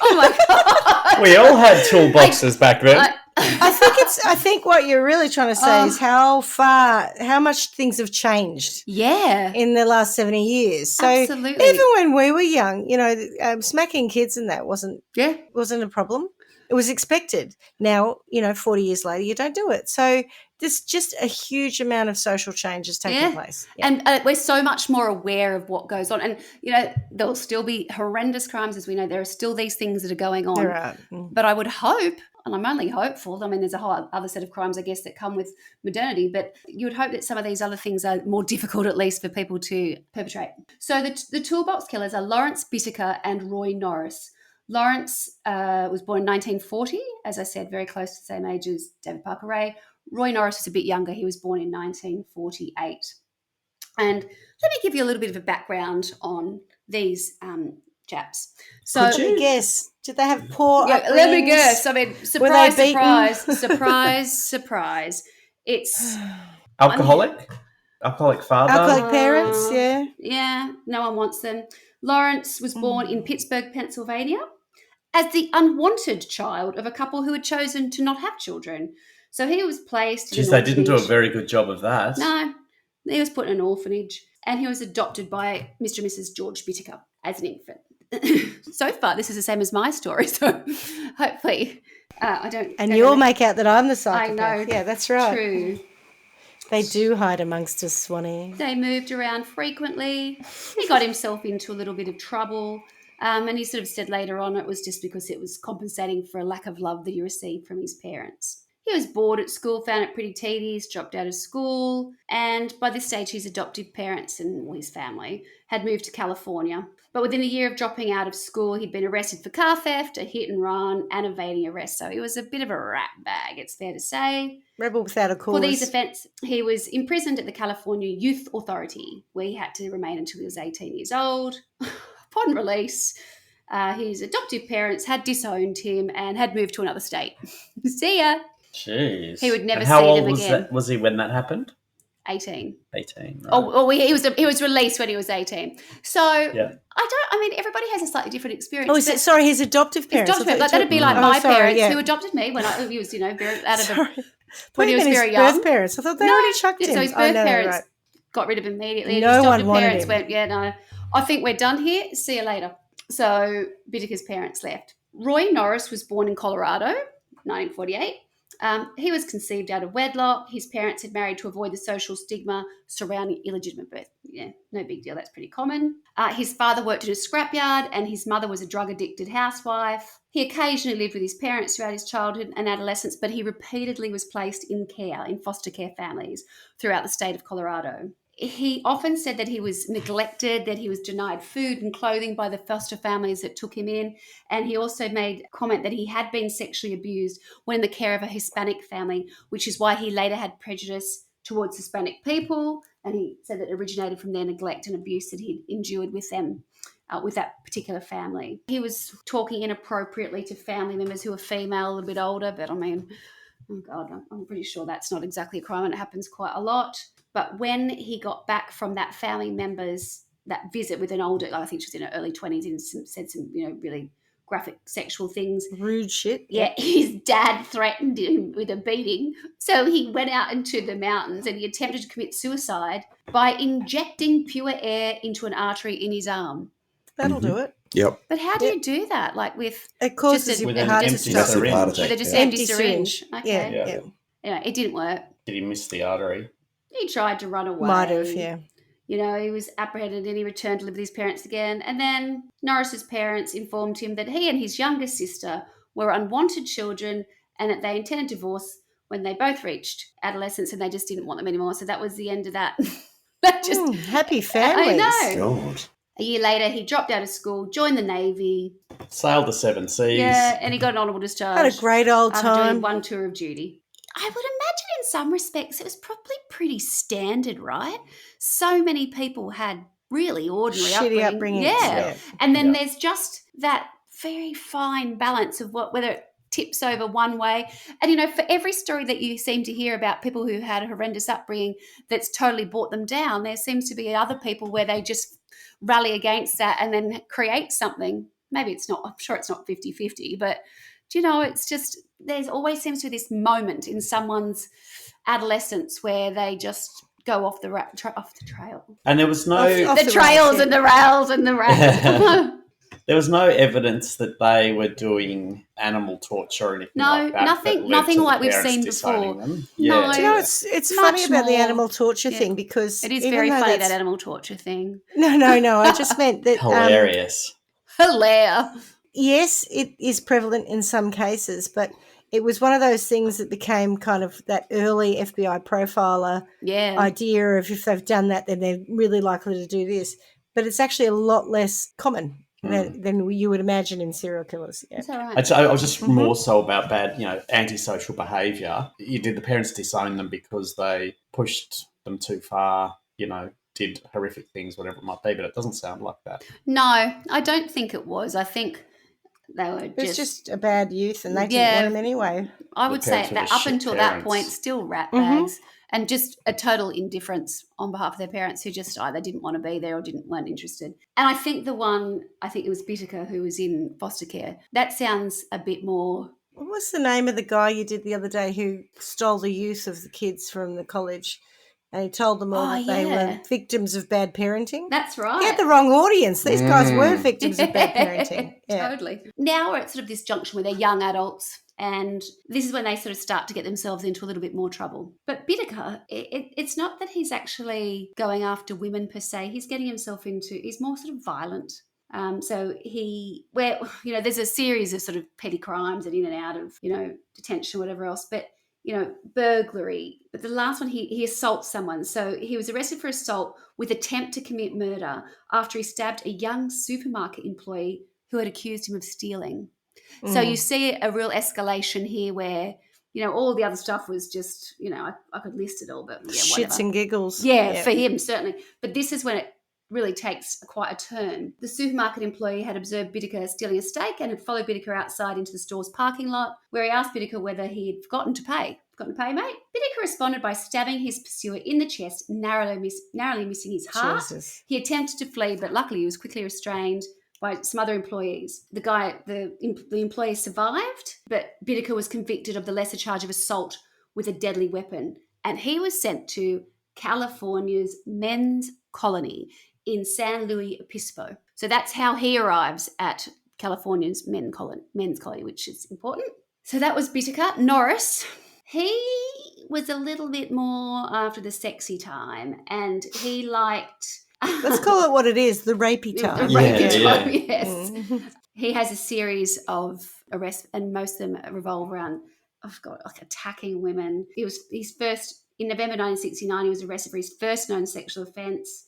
Oh, my God. We all had toolboxes back then. I think what you're really trying to say is how much things have changed. Yeah. In the last 70 years. So absolutely. Even when we were young, smacking kids and that wasn't a problem. It was expected. Now, 40 years later, you don't do it. So there's just a huge amount of social changes taking place. Yeah. And we're so much more aware of what goes on. And, there'll still be horrendous crimes, as we know. There are still these things that are going on. There are. But I would hope, and I'm only hopeful. I mean, there's a whole other set of crimes, I guess, that come with modernity, but you would hope that some of these other things are more difficult, at least, for people to perpetrate. So the Toolbox killers are Lawrence Bittaker and Roy Norris. Lawrence was born in 1940, as I said, very close to the same age as David Parker Ray. Roy Norris was a bit younger. He was born in 1948. And let me give you a little bit of a background on these chaps. So, Could you guess? Did they have poor yeah, let me upbringings? guess. I mean, Were they surprise, beaten? surprise. It's Alcoholic father. Alcoholic parents, yeah. Yeah, no one wants them. Lawrence was born in Pittsburgh, Pennsylvania, as the unwanted child of a couple who had chosen to not have children. So he was placed in Jeez, an they didn't do a orphanage. very good job of that. No, he was put in an orphanage, and he was adopted by Mr. and Mrs. George Bittaker as an infant. So far, this is the same as my story, so hopefully I don't... And go you all down make out that I'm the I psychopath. know. Yeah, that's right. True. They do hide amongst us, Swanny. They moved around frequently. He got himself into a little bit of trouble. And he sort of said later on it was just because it was compensating for a lack of love that he received from his parents. He was bored at school, found it pretty tedious, dropped out of school, and by this stage his adoptive parents and his family had moved to California. But within a year of dropping out of school, he'd been arrested for car theft, a hit and run, and evading arrest. So he was a bit of a rat bag, it's fair to say. Rebel without a cause. For these offences, he was imprisoned at the California Youth Authority, where he had to remain until he was 18 years old. Upon release, his adoptive parents had disowned him and had moved to another state. See ya. Jeez. He would never And how see old them was again. that? Was he when that happened? 18. 18. Right. Oh, he was released when he was 18. So Yeah. I mean, everybody has a slightly different experience. Oh, is it, sorry, his adoptive parents? His adoptive I parents, thought that'd be you like were- my sorry, parents yeah. who adopted me when he was, very out of Sorry. when he was His very young. birth parents. I thought they already chucked him. So his Oh, birth no, parents right. got rid of him immediately. No And his one adoptive wanted parents him. went, yeah, no, I think we're done here. See you later. So Bittaker's parents left. Roy Norris was born in Colorado, 1948. He was conceived out of wedlock. His parents had married to avoid the social stigma surrounding illegitimate birth. Yeah, no big deal. That's pretty common. His father worked in a scrapyard and his mother was a drug-addicted housewife. He occasionally lived with his parents throughout his childhood and adolescence, but he repeatedly was placed in foster care families throughout the state of Colorado. He often said that he was neglected, that he was denied food and clothing by the foster families that took him in. And he also made a comment that he had been sexually abused when in the care of a Hispanic family, which is why he later had prejudice towards Hispanic people. And he said that it originated from their neglect and abuse that he'd endured with them, with that particular family. He was talking inappropriately to family members who were female, a little bit older, but I mean, oh God, I'm pretty sure that's not exactly a crime and it happens quite a lot. But when he got back from that family member's that visit with an older, I think she was in her early 20s, and said some, really graphic sexual things. Rude shit. Yeah, his dad threatened him with a beating. So he went out into the mountains and he attempted to commit suicide by injecting pure air into an artery in his arm. That'll do it. Yep. But how do you do that? Like with It causes just your With an heart to empty stop. Massive heart syringe. attack. with a just yeah. empty Empty syringe. syringe. Okay. Yeah, Yeah. yeah. Anyway, it didn't work. Did he miss the artery? He tried to run away. Might have, yeah. He was apprehended and he returned to live with his parents again. And then Norris's parents informed him that he and his younger sister were unwanted children and that they intended divorce when they both reached adolescence and they just didn't want them anymore. So that was the end of that. Happy families. I know. God. A year later, he dropped out of school, joined the Navy. Sailed the seven seas. Yeah, and he got an honourable discharge. Had a great old after doing time. one tour of duty. I would imagine in some respects it was probably pretty standard, right? So many people had really ordinary Shitty upbringing. upbringings. Yeah. And then Yeah. there's just that very fine balance of whether it tips over one way. And, for every story that you seem to hear about people who had a horrendous upbringing that's totally brought them down, there seems to be other people where they just rally against that and then create something. Maybe it's not, I'm sure it's not 50-50, but it's just, there's always seems to be this moment in someone's adolescence where they just go off the trail. And there was no Off The the trails rails, and the rails and the rails. there was no evidence that they were doing animal torture or anything No, like that. nothing- that led nothing to the like we've parents seen disowning before. them. No. Yeah. Do you know, it's Much funny about the more- animal torture yeah. thing because It is even very though funny, that's- that animal torture thing. No. I just meant that Hilarious. Hilarious. yes, it is prevalent in some cases, but it was one of those things that became kind of that early FBI profiler Yeah. idea of if they've done that, then they're really likely to do this. But it's actually a lot less common than you would imagine in serial killers. Yeah. Is that right? I was just more so about bad, antisocial behaviour. Did the parents disown them because they pushed them too far, did horrific things, whatever it might be, but it doesn't sound like that. No, I don't think it was. I think they were It was just a bad youth and they didn't Yeah. want him anyway. I The would say parents were that just up shit until that parents. point, still rat bags and just a total indifference on behalf of their parents who just either didn't want to be there or weren't interested. And I think it was Bittaker who was in foster care. That sounds a bit more. What was the name of the guy you did the other day who stole the youth of the kids from the college? And he told them all that they were victims of bad parenting. That's right. He had the wrong audience. These guys were victims of bad parenting. Yeah. Totally. Now we're at sort of this junction where they're young adults, and this is when they sort of start to get themselves into a little bit more trouble. But Bittaker, it's not that he's actually going after women per se. He's getting himself into, he's more sort of violent. There's a series of sort of petty crimes and in and out of, detention, whatever else. But burglary. But the last one, he assaults someone. So he was arrested for assault with attempt to commit murder after he stabbed a young supermarket employee who had accused him of stealing. So you see a real escalation here where, all the other stuff was just, I could list it all, but yeah, Shits whatever. and giggles. Yeah, for him, certainly. But this is when it really takes quite a turn. The supermarket employee had observed Bittaker stealing a steak and had followed Bittaker outside into the store's parking lot, where he asked Bittaker whether he had forgotten to pay. Forgotten to pay, mate? Bittaker responded by stabbing his pursuer in the chest, narrowly missing his heart. Jesus. He attempted to flee, but luckily he was quickly restrained by some other employees. The employee survived, but Bittaker was convicted of the lesser charge of assault with a deadly weapon, and he was sent to California's men's colony in San Luis Obispo. So that's how he arrives at California's men's colony, which is important. So that was Bittaker. Norris, he was a little bit more after the sexy time, and he liked... Let's call it what it is, the rapey time. The rapey time, Yeah. yes. He has a series of arrests, and most of them revolve around, attacking women. In November 1969, he was arrested for his first known sexual offence,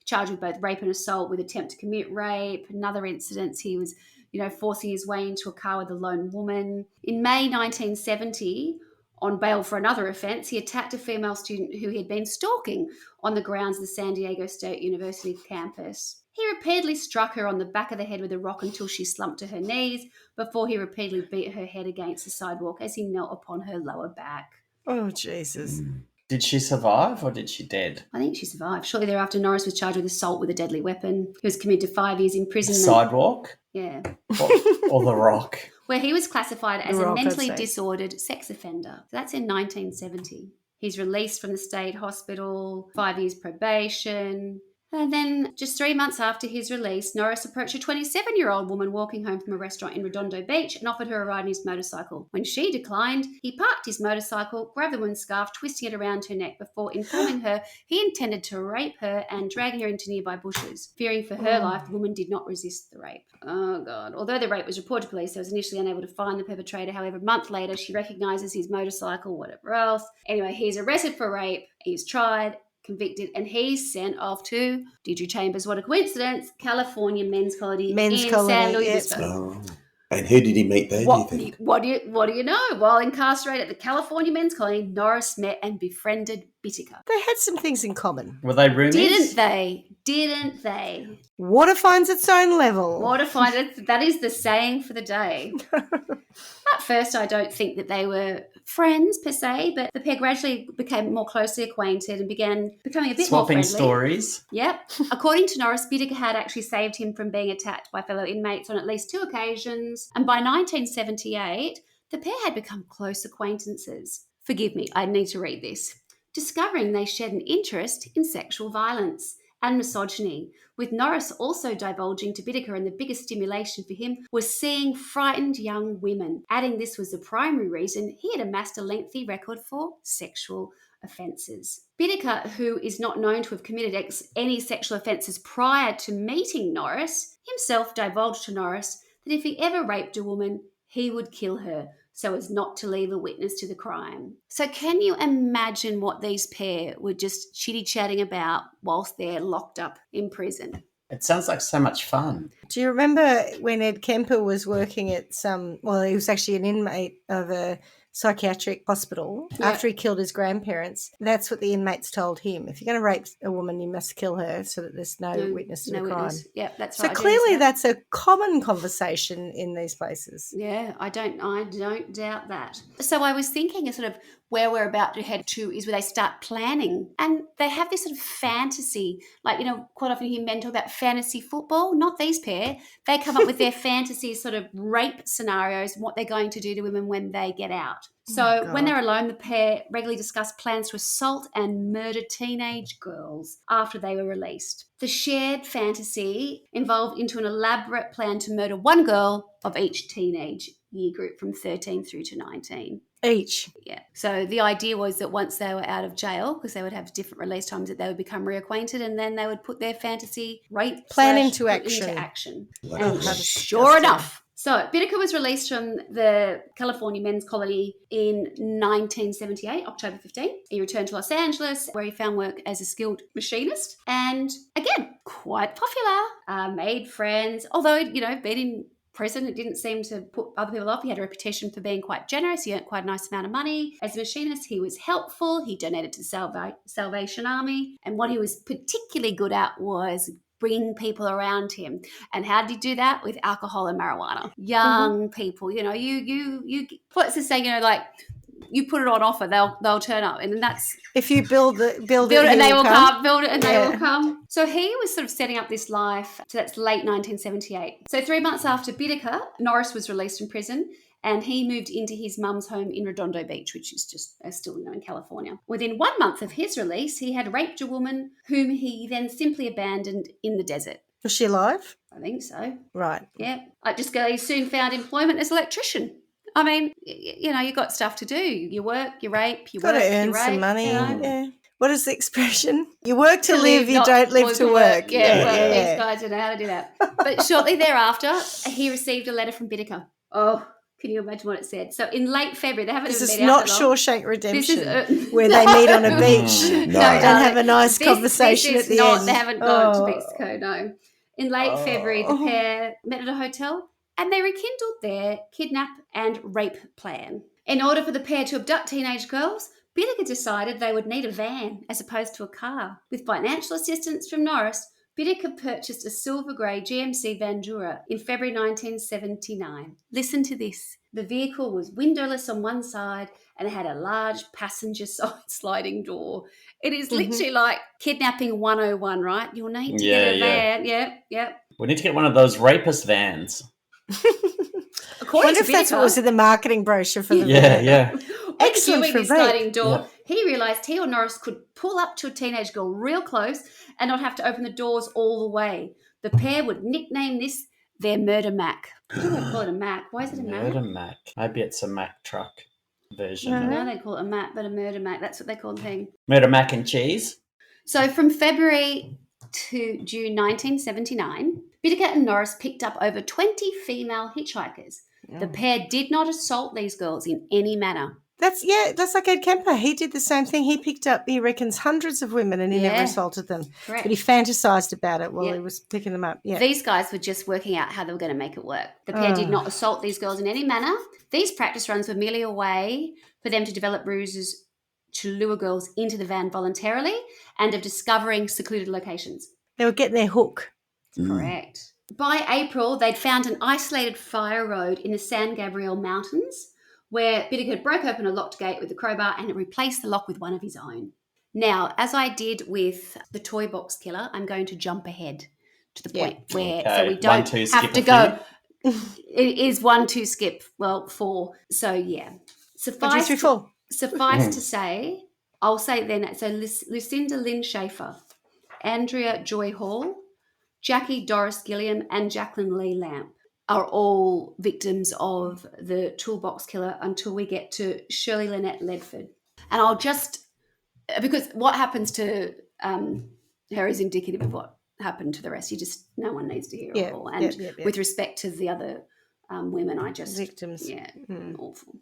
charged with both rape and assault with attempt to commit rape. Another incident, he was, forcing his way into a car with a lone woman. In May 1970, on bail for another offence, he attacked a female student who he had been stalking on the grounds of the San Diego State University campus. He repeatedly struck her on the back of the head with a rock until she slumped to her knees before he repeatedly beat her head against the sidewalk as he knelt upon her lower back. Oh, Jesus. Did she survive or did she dead? I think she survived. Shortly thereafter, Norris was charged with assault with a deadly weapon. He was committed to 5 years imprisonment. Sidewalk? Yeah. Or the rock? Where he was classified as The a Rock, I'd mentally say. disordered sex offender. So that's in 1970. He's released from the state hospital, 5 years probation. And then just 3 months after his release, Norris approached a 27-year-old woman walking home from a restaurant in Redondo Beach and offered her a ride on his motorcycle. When she declined, he parked his motorcycle, grabbed the woman's scarf, twisting it around her neck before informing her he intended to rape her and dragging her into nearby bushes. Fearing for her life, the woman did not resist the rape. Oh, God. Although the rape was reported to police, they was initially unable to find the perpetrator. However, a month later, she recognises his motorcycle, whatever else. Anyway, he's arrested for rape. He's tried, convicted, and he's sent off to, did you chambers, what a coincidence, California Men's Colony in San Luis yes. Obispo. Oh. And who did he meet there, do you think? What do you know? While incarcerated at the California Men's Colony, Norris met and befriended Bittaker. They had some things in common. Were they roomies? Didn't they? Water finds its own level. Water find it. That is the saying for the day. At first, I don't think that they were friends per se, but the pair gradually became more closely acquainted and began becoming a bit more Swapping friendly. stories. Yep. According to Norris, Bittaker had actually saved him from being attacked by fellow inmates on at least 2 occasions. And by 1978, the pair had become close acquaintances. Forgive me, I need to read this. Discovering they shared an interest in sexual violence and misogyny, with Norris also divulging to Bittaker, and the biggest stimulation for him was seeing frightened young women, adding this was the primary reason he had amassed a lengthy record for sexual offences. Bittaker, who is not known to have committed any sexual offences prior to meeting Norris, himself divulged to Norris that if he ever raped a woman, he would kill her. so as not to leave a witness to the crime. So can you imagine what these pair were just chitty-chatting about whilst they're locked up in prison? It sounds like so much fun. Do you remember when Ed Kemper was working at he was actually an inmate of a psychiatric hospital after he killed his grandparents? That's what the inmates told him. If you're going to rape a woman, you must kill her so that there's no witness to the crime. Yeah, that's so right. So clearly that's a common conversation in these places. Yeah, I don't doubt that. So I was thinking a sort of where we're about to head to is where they start planning, and they have this sort of fantasy, like, quite often you hear men talk about fantasy football. Not these pair. They come up with their fantasy sort of rape scenarios and what they're going to do to women when they get out. So when they're alone, the pair regularly discuss plans to assault and murder teenage girls after they were released. The shared fantasy involved into an elaborate plan to murder one girl of each teenage year group from 13 through to 19. Each. Yeah. So the idea was that once they were out of jail, because they would have different release times, that they would become reacquainted, and then they would put their fantasy rape plan into action. And sure enough. So Bittaker was released from the California men's colony in 1978, October 15. He returned to Los Angeles, where he found work as a skilled machinist. And again, quite popular, made friends, although, being in prison, it didn't seem to put other people off. He had a reputation for being quite generous. He earned quite a nice amount of money. As a machinist, he was helpful. He donated to the Salvation Army. And what he was particularly good at was bringing people around him. And how did he do that? With alcohol and marijuana. Young people, you what's the saying, like, you put it on offer, they'll turn up, and then that's if you build it, and they will come. Build it, and they will come. So he was sort of setting up this life. So that's late 1978. So 3 months after Bittaker, Norris was released from prison, and he moved into his mum's home in Redondo Beach, which is just still in California. Within 1 month of his release, he had raped a woman whom he then simply abandoned in the desert. Was she alive? I think so. Right. Yeah. He soon found employment as an electrician. I mean, you've got stuff to do. You work, you rape, you got work, to earn you rape, some money. Yeah. What is the expression? You work to live, you don't live to work. These guys don't know how to do that. But shortly thereafter, he received a letter from Bittaker. Oh, can you imagine what it said? So in late February, they haven't even been out that long. This is not Shawshank Redemption, where they meet on a beach and have a nice conversation at the end. They haven't gone to Mexico, no. In late February, the pair met at a hotel, and they rekindled their kidnap and rape plan. In order for the pair to abduct teenage girls, Bittaker decided they would need a van as opposed to a car. With financial assistance from Norris, Bittaker purchased a silver grey GMC Vandura in February 1979. Listen to this. The vehicle was windowless on one side and it had a large passenger side sliding door. It is literally like kidnapping 101, right? You'll need to get a van. Yeah. We need to get one of those rapist vans. I wonder if that's what was in the marketing brochure for the van. Yeah. Excellent for sliding door. Yeah. He realised he or Norris could pull up to a teenage girl real close and not have to open the doors all the way. The pair would nickname this their Murder Mac. I don't want to call it a Mac. Why is it a Mac? Murder Mac. Maybe it's a Mac truck version. No, they call it a Mac, but a Murder Mac. That's what they call the thing. Murder Mac and cheese. So from February to June 1979, Bittaker and Norris picked up over 20 female hitchhikers. The pair did not assault these girls in any manner. That's like Ed Kemper. He did the same thing. He picked up, he reckons, hundreds of women and he never assaulted them. Correct. But he fantasized about it while he was picking them up. Yeah. These guys were just working out how they were going to make it work. The pair did not assault these girls in any manner. These practice runs were merely a way for them to develop ruses to lure girls into the van voluntarily and of discovering secluded locations. They were getting their hook. Correct. By April, they'd found an isolated fire road in the San Gabriel Mountains where Bittaker broke open a locked gate with a crowbar and replaced the lock with one of his own. Now, as I did with the Toybox killer, I'm going to jump ahead to the point where so we don't have to go. It is 1, 2, skip. Well, 4. So, yeah. Suffice to say, I'll say then, so Lucinda Lynn Schaefer, Andrea Joy Hall, Jackie Doris Gilliam, and Jacqueline Lee Lamp are all victims of the Toolbox killer until we get to Shirley Lynette Ledford. And I'll just, because what happens to her is indicative of what happened to the rest. No one needs to hear it all. And with respect to the other women, I just... Victims. Yeah, awful.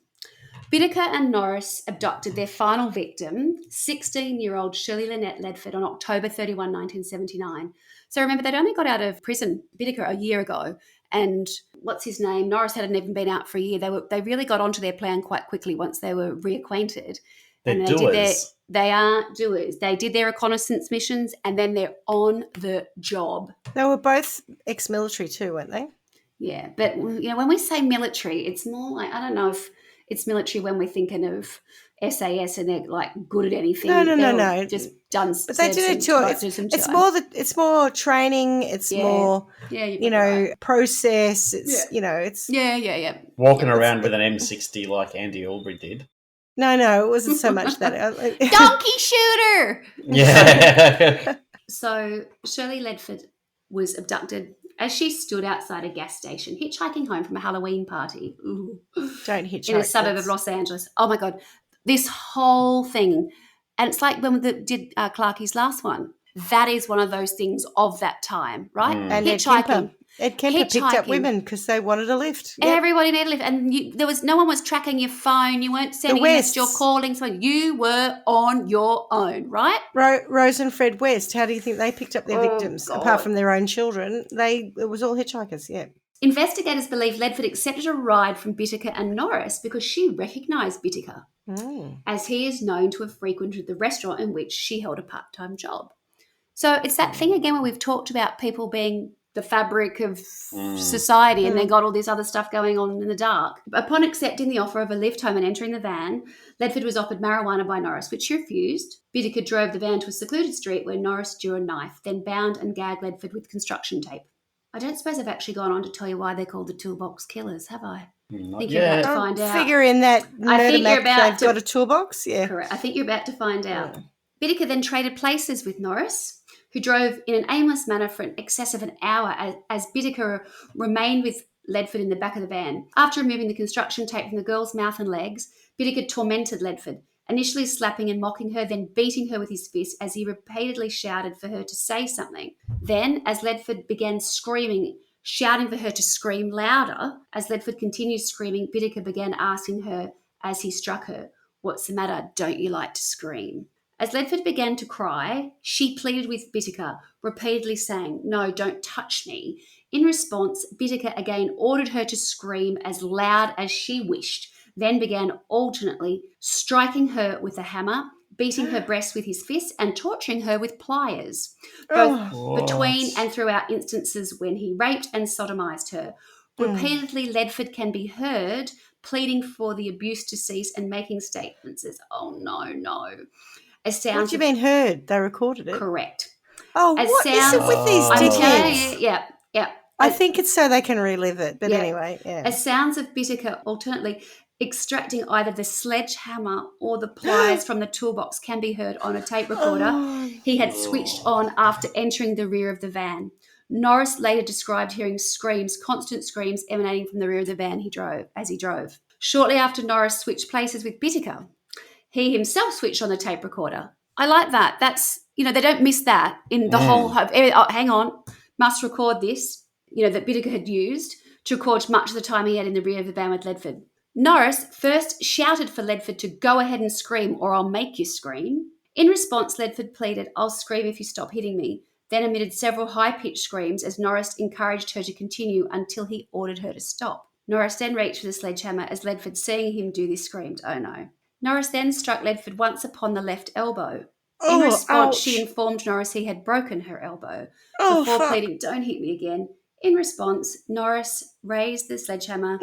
Bittaker and Norris abducted their final victim, 16-year-old Shirley Lynette Ledford, on October 31, 1979. So remember, they'd only got out of prison, Bittaker, a year ago, and what's his name? Norris hadn't even been out for a year. They really got onto their plan quite quickly once they were reacquainted. They're And doers. they are doers. They did their reconnaissance missions, and then they're on the job. They were both ex-military too, weren't they? Yeah, but when we say military, it's more like, I don't know if it's military when we're thinking of SAS and they're like good at anything. No. Just done. But they did it too. It's more training. It's more process. It's it's yeah. Walking around with an M60 like Andy Albury did. No, it wasn't so much that. Donkey shooter. Yeah. So Shirley Ledford was abducted as she stood outside a gas station, hitchhiking home from a Halloween party. Ooh. Don't hitchhike. In a suburb of Los Angeles. Oh, my God. This whole thing. And it's like when we did Clarkie's last one. That is one of those things of that time, right? And hitchhiking. Ed Kemper picked up women because they wanted a lift. Yep. Everybody needed a lift. And no one was tracking your phone. You weren't sending a message or calling someone. You were on your own, right? Rose and Fred West, how do you think they picked up their victims? God. Apart from their own children, it was all hitchhikers, yeah. Investigators believe Ledford accepted a ride from Bittaker and Norris because she recognised Bittaker, as he is known to have frequented the restaurant in which she held a part-time job. So it's that thing again where we've talked about people being the fabric of society and they got all this other stuff going on in the dark. Upon accepting the offer of a lift home and entering the van, Ledford was offered marijuana by Norris, which she refused. Bittaker drove the van to a secluded street where Norris drew a knife, then bound and gagged Ledford with construction tape. I don't suppose I've actually gone on to tell you why they're called the Toolbox Killers, have I? Not think you're about to find out. Figure in that murder map they've got a toolbox, yeah. Correct. I think you're about to find out. Yeah. Bittaker then traded places with Norris, who drove in an aimless manner for an excess of an hour as Bittaker remained with Ledford in the back of the van. After removing the construction tape from the girl's mouth and legs, Bittaker tormented Ledford, initially slapping and mocking her, then beating her with his fist as he repeatedly shouted for her to say something. Then, as Ledford began screaming, shouting for her to scream louder, as Ledford continued screaming, Bittaker began asking her as he struck her, "What's the matter? Don't you like to scream?" As Ledford began to cry, she pleaded with Bittaker, repeatedly saying, "No, don't touch me." In response, Bittaker again ordered her to scream as loud as she wished, then began alternately striking her with a hammer, beating her breast with his fist, and torturing her with pliers, both between and throughout instances when he raped and sodomized her. Repeatedly, Ledford can be heard pleading for the abuse to cease and making statements as, "Oh, no." What do you mean heard? They recorded it? Correct. Oh, what is it with these dickheads? Yeah. I think it's so they can relive it, but anyway, yeah. As sounds of Bittaker alternately extracting either the sledgehammer or the pliers from the toolbox can be heard on a tape recorder he had switched on after entering the rear of the van. Norris later described hearing constant screams emanating from the rear of the van as he drove. Shortly after Norris switched places with Bittaker, he himself switched on the tape recorder. I like that. That's, they don't miss that in the whole, hang on, must record this, that Bittaker had used to record much of the time he had in the rear of the van with Ledford. Norris first shouted for Ledford to go ahead and scream or I'll make you scream. In response, Ledford pleaded, "I'll scream if you stop hitting me," then emitted several high-pitched screams as Norris encouraged her to continue until he ordered her to stop. Norris then reached for the sledgehammer as Ledford, seeing him do this, screamed, "Oh no." Norris then struck Ledford once upon the left elbow. In response, she informed Norris he had broken her elbow before pleading, "Don't hit me again." In response, Norris raised the sledgehammer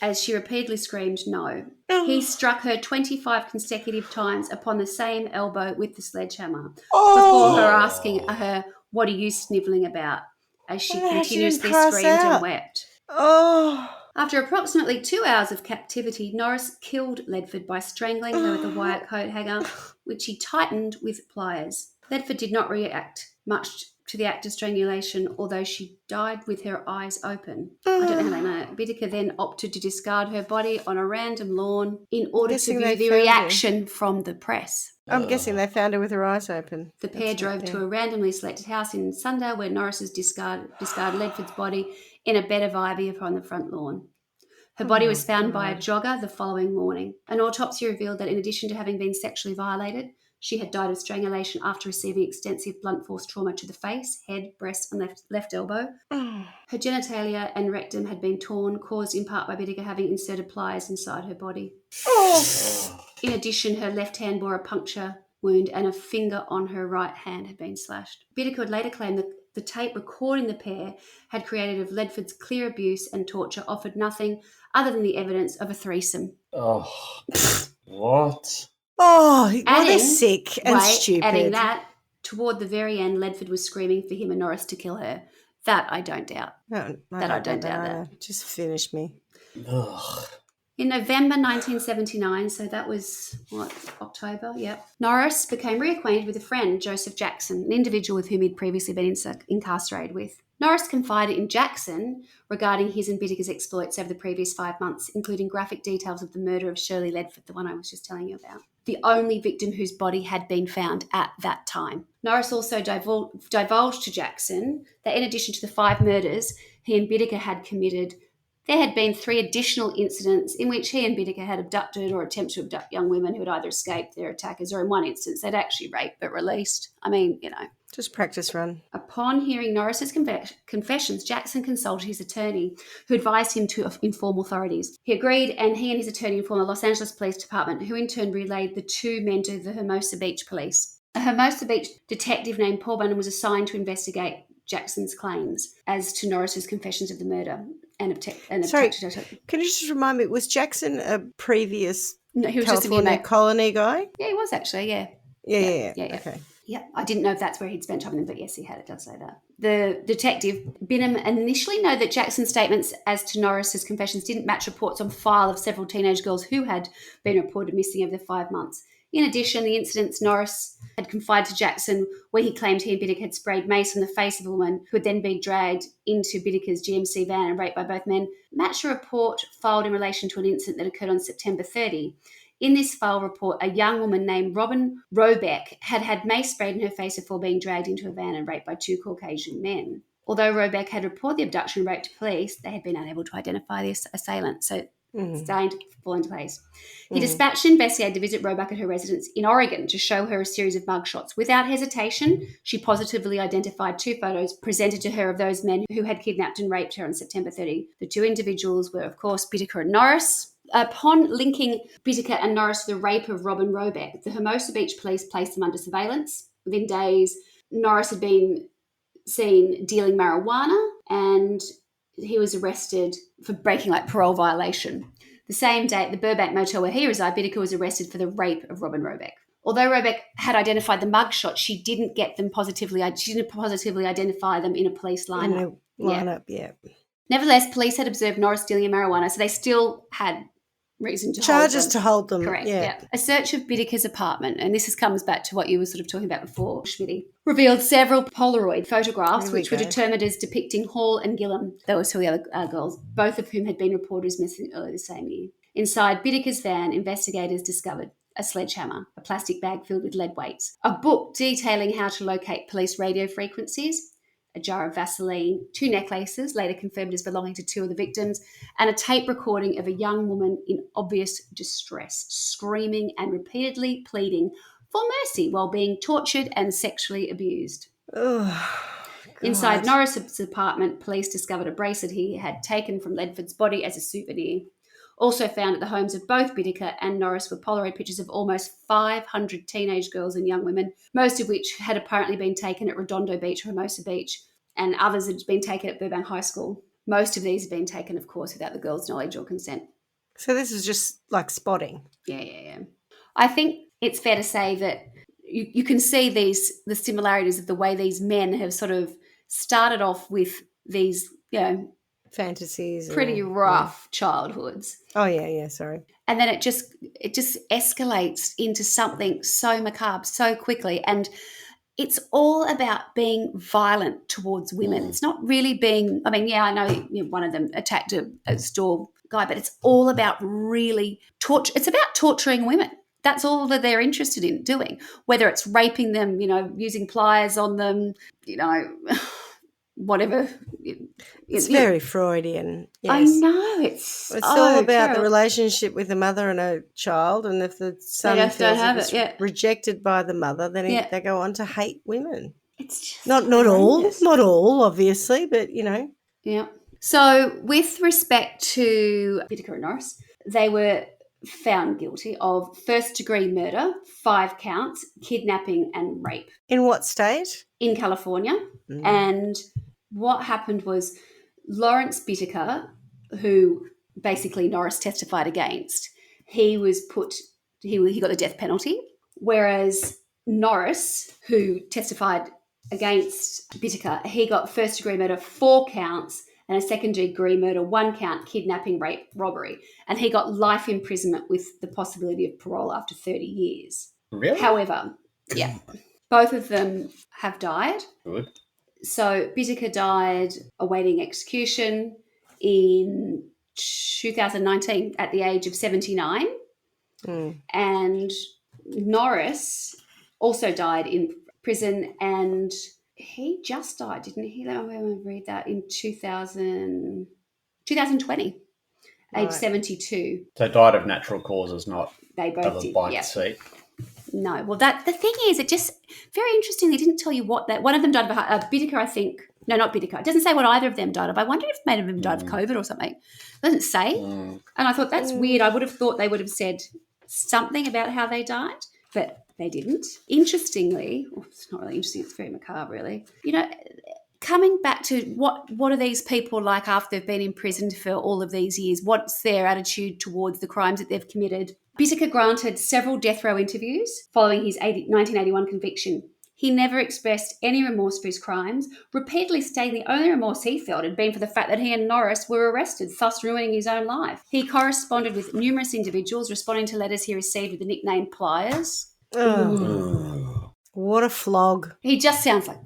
as she repeatedly screamed, "No." He struck her 25 consecutive times upon the same elbow with the sledgehammer before her asking her, "What are you snivelling about?" as she continuously screamed and wept. After approximately 2 hours of captivity, Norris killed Ledford by strangling her with a wire coat hanger, which he tightened with pliers. Ledford did not react much to the act of strangulation, although she died with her eyes open. I don't know how they know it. Bittaker then opted to discard her body on a random lawn in order to view the reaction from the press. I'm guessing they found her with her eyes open. The pair drove to a randomly selected house in Sunda where Norris's discarded Ledford's body in a bed of ivy upon the front lawn. Her body was found by a jogger the following morning. An autopsy revealed that in addition to having been sexually violated, she had died of strangulation after receiving extensive blunt force trauma to the face, head, breast, and left elbow. Her genitalia and rectum had been torn, caused in part by Bittaker having inserted pliers inside her body. In addition, her left hand bore a puncture wound and a finger on her right hand had been slashed. Bittaker would later claim that the tape recording the pair had created of Ledford's clear abuse and torture offered nothing other than the evidence of a threesome. Oh, what? Oh, well, they're sick and stupid. Adding that, toward the very end, Ledford was screaming for him and Norris to kill her. That I don't doubt. No, I don't doubt that. Just finish me. Ugh. In November 1979, so that was, October? Yep. Norris became reacquainted with a friend, Joseph Jackson, an individual with whom he'd previously been incarcerated with. Norris confided in Jackson regarding his and Bittaker's exploits over the previous 5 months, including graphic details of the murder of Shirley Ledford, the one I was just telling you about, the only victim whose body had been found at that time. Norris also divulged to Jackson that in addition to the 5 murders he and Bittaker had committed, there had been 3 additional incidents in which he and Bittaker had abducted or attempted to abduct young women who had either escaped their attackers or in one instance they'd actually raped but released. I mean, Just practice run. Upon hearing Norris's confessions, Jackson consulted his attorney, who advised him to inform authorities. He agreed, and he and his attorney informed the Los Angeles Police Department, who in turn relayed the 2 men to the Hermosa Beach Police. A Hermosa Beach detective named Paul Bunnan was assigned to investigate Jackson's claims as to Norris's confessions of the murder. Sorry, can you just remind me, was Jackson a previous he was California just a colony guy? Yeah, he was actually, yeah. Yeah. Okay. Yeah, I didn't know if that's where he'd spent time with them, but yes, he had. It does say that. The detective, Binham, initially noted that Jackson's statements as to Norris's confessions didn't match reports on file of several teenage girls who had been reported missing over the 5 months. In addition, the incidents Norris had confided to Jackson where he claimed he and Bittaker had sprayed mace on the face of a woman who had then been dragged into Bittaker's GMC van and raped by both men matched a report filed in relation to an incident that occurred on September 30. In this file report, a young woman named Robin Robeck had mace sprayed in her face before being dragged into a van and raped by 2 Caucasian men. Although Robeck had reported the abduction and rape to police, they had been unable to identify the assailant, so it's starting to fall into place. He dispatched an investigator to visit Robeck at her residence in Oregon to show her a series of mugshots. Without hesitation, she positively identified 2 photos presented to her of those men who had kidnapped and raped her on September 30. The 2 individuals were, of course, Bittaker and Norris. Upon linking Bittaker and Norris to the rape of Robin Robeck, the Hermosa Beach police placed them under surveillance. Within days, Norris had been seen dealing marijuana and he was arrested for breaking parole violation. The same day at the Burbank motel where he resided, Bittaker was arrested for the rape of Robin Robeck. Although Robeck had identified the mugshot, she didn't positively identify them in a police lineup. Yeah. Nevertheless, police had observed Norris dealing in marijuana, so they still had reason to charges to hold them. Correct. Yeah. A search of Bittaker's apartment, and this comes back to what you were sort of talking about before, Schmitty, revealed several Polaroid photographs which were determined as depicting Hall and Gillum. Those 2 other girls, both of whom had been reported as missing earlier the same year. Inside Bittaker's van, investigators discovered a sledgehammer, a plastic bag filled with lead weights, a book detailing how to locate police radio frequencies, a jar of Vaseline, 2 necklaces, later confirmed as belonging to 2 of the victims, and a tape recording of a young woman in obvious distress, screaming and repeatedly pleading for mercy while being tortured and sexually abused. Inside Norris's apartment, police discovered a bracelet he had taken from Ledford's body as a souvenir. Also found at the homes of both Bittaker and Norris were Polaroid pictures of almost 500 teenage girls and young women, most of which had apparently been taken at Redondo Beach, Hermosa Beach, and others had been taken at Burbank High School. Most of these had been taken, of course, without the girls' knowledge or consent. So this is just like spotting. Yeah. I think it's fair to say that you can see the similarities of the way these men have sort of started off with these, fantasies, pretty rough childhoods. Oh yeah, sorry. And then it just escalates into something so macabre so quickly, and it's all about being violent towards women. It's not really being. I mean, I know one of them attacked a store guy, but it's all about really torture. It's about torturing women. That's all that they're interested in doing. Whether it's raping them, using pliers on them, whatever. It's very Freudian. Yes. I know. It's all about terrible. the relationship with the mother and a child, and if the son just don't feels have it's it, yeah. rejected by the mother, then Yeah. they go on to hate women. It's just Not all, obviously, but Yeah. So with respect to Whittaker and Norris, they were found guilty of first-degree murder, 5 counts, kidnapping and rape. In what state? In California. And what happened was Lawrence Whittaker, who basically Norris testified against, he got the death penalty, whereas Norris, who testified against Whittaker, he got first-degree murder, 4 counts, and a second-degree murder, 1 count, kidnapping, rape, robbery. And he got life imprisonment with the possibility of parole after 30 years. Really? However, both of them have died. Good. So Whittaker died awaiting execution in 2019 at the age of 79. And Norris also died in prison, and he just died, didn't he? Let me read that, in 2020, age 72. So died of natural causes, not They both of a did, bike seat. No, well, the thing is, it just very interesting. They didn't tell you what that. One of them died of Whittaker, I think. No, not Whittaker. It doesn't say what either of them died of. I wonder if maybe them died of COVID or something. It doesn't say. And I thought that's weird. I would have thought they would have said something about how they died, but they didn't. Interestingly, it's not really interesting. It's very macabre, really. Coming back to what are these people like after they've been imprisoned for all of these years? What's their attitude towards the crimes that they've committed? Whittaker granted several death row interviews following his 1981 conviction. He never expressed any remorse for his crimes, repeatedly stating the only remorse he felt had been for the fact that he and Norris were arrested, thus ruining his own life. He corresponded with numerous individuals, responding to letters he received with the nickname Pliers. What a flog. He just sounds like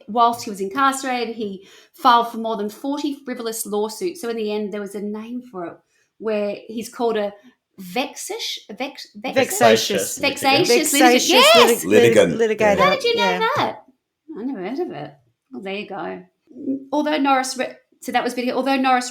whilst he was incarcerated, he filed for more than 40 frivolous lawsuits. So in the end, there was a name for it where he's called a vexatious Litigator. How did you know that? I never heard of it. Well, there you go. Although Norris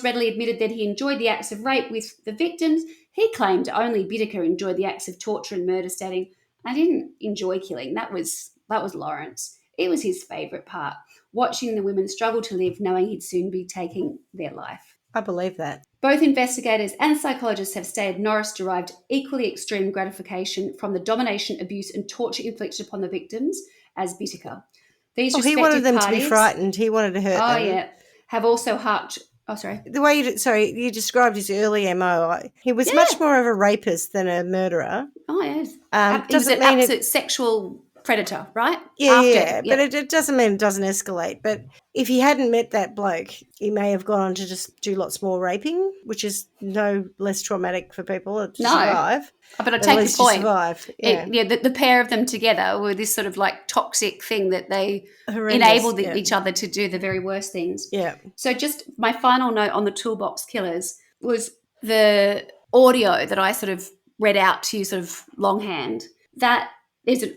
readily admitted that he enjoyed the acts of rape with the victims, he claimed only Whittaker enjoyed the acts of torture and murder, stating, "I didn't enjoy killing. That was Lawrence. It was his favourite part, watching the women struggle to live, knowing he'd soon be taking their life." I believe that. Both investigators and psychologists have stated Norris derived equally extreme gratification from the domination, abuse and torture inflicted upon the victims as Whittaker. These he wanted them to be frightened. He wanted to hurt them. Oh, yeah. Have also harked... Oh, sorry. The way you described his early MO, he was much more of a rapist than a murderer. Oh, yes. He was Doesn't an mean absolute sexual predator, right? But it doesn't mean it doesn't escalate. But if he hadn't met that bloke, he may have gone on to just do lots more raping, which is no less traumatic for people to survive. But I take the point. Survive. Yeah. The pair of them together were this sort of like toxic thing that they enabled each other to do the very worst things. Yeah. So just my final note on the Toolbox killers was the audio that I sort of read out to you sort of longhand. That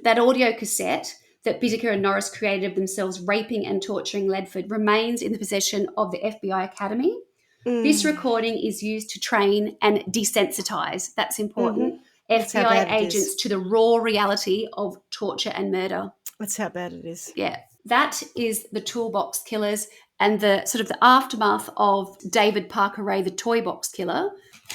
audio cassette that Whittaker and Norris created of themselves raping and torturing Ledford remains in the possession of the FBI Academy. This recording is used to train and desensitize. That's important. FBI agents to the raw reality of torture and murder. That's how bad it is. Yeah. That is the Toolbox killers and the sort of the aftermath of David Parker Ray, the Toybox killer.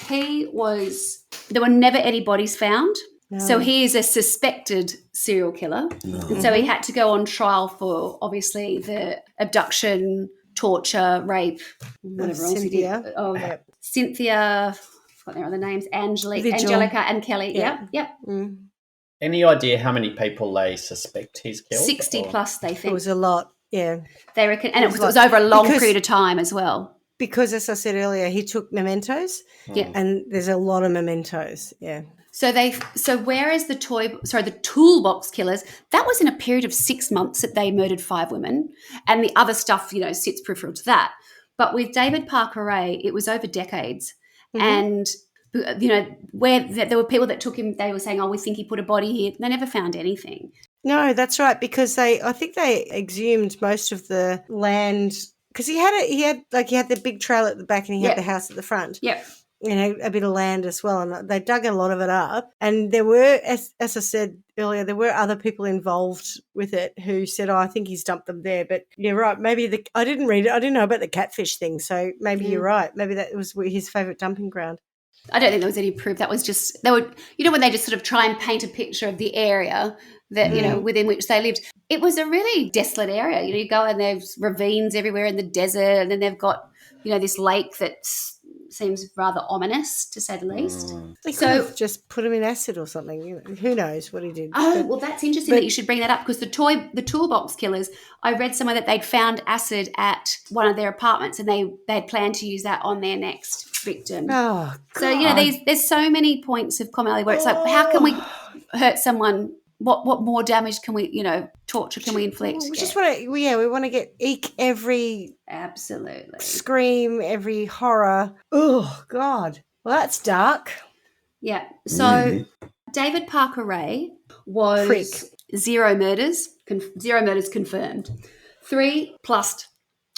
There were never any bodies found. No. So he is a suspected serial killer. No. And so he had to go on trial for, obviously, the abduction, torture, rape, whatever else he did. Cynthia, I've got their other names, Angelica and Kelly. Yep. Any idea how many people they suspect he's killed? 60 plus, they think. It was a lot, yeah. They reckon, and it was over a long period of time as well. Because, as I said earlier, he took mementos. Yeah. And there's a lot of mementos, yeah. So whereas the Toolbox killers, that was in a period of 6 months that they murdered 5 women, and the other stuff, sits peripheral to that. But with David Parker Ray, it was over decades, and where there were people that took him, they were saying, "Oh, we think he put a body here." They never found anything. No, that's right, because I think they exhumed most of the land, because he had the big trailer at the back and he had Yep. the house at the front. Yep. You know, a bit of land as well, and they dug a lot of it up. And there were, as I said earlier, there were other people involved with it who said, "Oh, I think he's dumped them there." But you're right. Maybe I didn't read it. I didn't know about the catfish thing, so maybe you're right. Maybe that was his favourite dumping ground. I don't think there was any proof. That was just, they would, when they just sort of try and paint a picture of the area that, within which they lived. It was a really desolate area. You go and there's ravines everywhere in the desert, and then they've got, this lake that seems rather ominous, to say the least. They could have just put him in acid or something. Who knows what he did? Well, that's interesting that you should bring that up, because the Toolbox killers, I read somewhere that they'd found acid at one of their apartments, and they'd planned to use that on their next victim. Oh, God. So, there's so many points of commonality where it's like, how can we hurt someone? What more damage can we, torture can we inflict? We just want to, we want to eke every absolutely scream, every horror. Oh, God. Well, that's dark. Yeah. So David Parker Ray was zero murders confirmed. 3+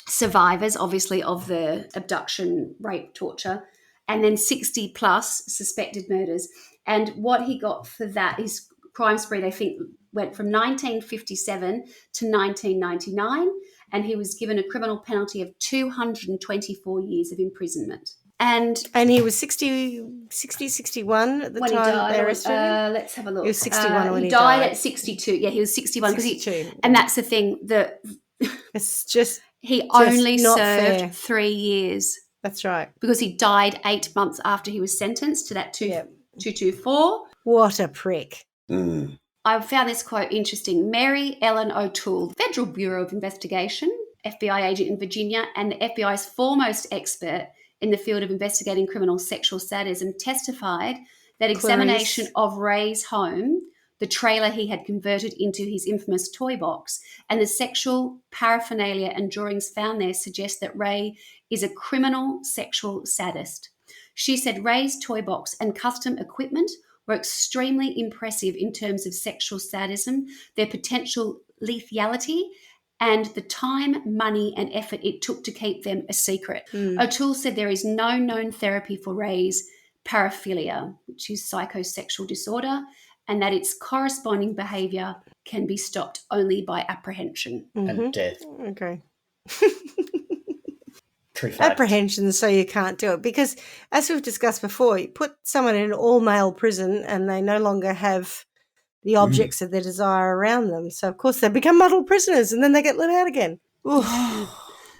survivors, obviously, of the abduction, rape, torture, and then 60+ suspected murders. And what he got for that, his crime spree, they think, went from 1957 to 1999, and he was given a criminal penalty of 224 years of imprisonment. And he was 61 at the when time he died, they arrested him? Let's have a look. He was 61 when he he died at 62. Yeah, he was 61. 62. And that's the thing, that it's just he only not served fair. 3 years. That's right. Because he died 8 months after he was sentenced to that 224. What a prick. I found this quote interesting. Mary Ellen O'Toole, Federal Bureau of Investigation, FBI agent in Virginia, and the FBI's foremost expert in the field of investigating criminal sexual sadism, testified that examination of Ray's home, the trailer he had converted into his infamous Toybox, and the sexual paraphernalia and drawings found there suggest that Ray is a criminal sexual sadist. She said Ray's Toybox and custom equipment were extremely impressive in terms of sexual sadism, their potential lethality, and the time, money, and effort it took to keep them a secret. O'Toole said there is no known therapy for Ray's paraphilia, which is psychosexual disorder, and that its corresponding behaviour can be stopped only by apprehension. And death. Okay. Apprehension, so you can't do it, because as we've discussed before, you put someone in an all-male prison and they no longer have the objects of their desire around them, so of course they become model prisoners and then they get let out again.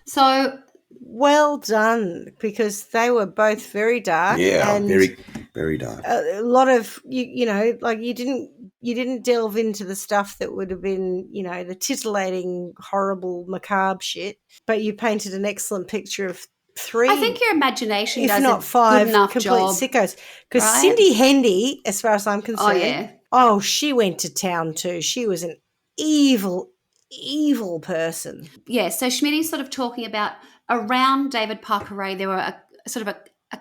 So well done, because they were both very dark. And very, very dark. A lot of you didn't delve into the stuff that would have been, the titillating, horrible, macabre shit, but you painted an excellent picture of 3. I think your imagination does if not a 5 good enough complete job, sickos. Because right? Cindy Hendy, as far as I'm concerned, Oh, she went to town too. She was an evil person. Yeah, so Schmitty's sort of talking about around David Parker Ray, there were a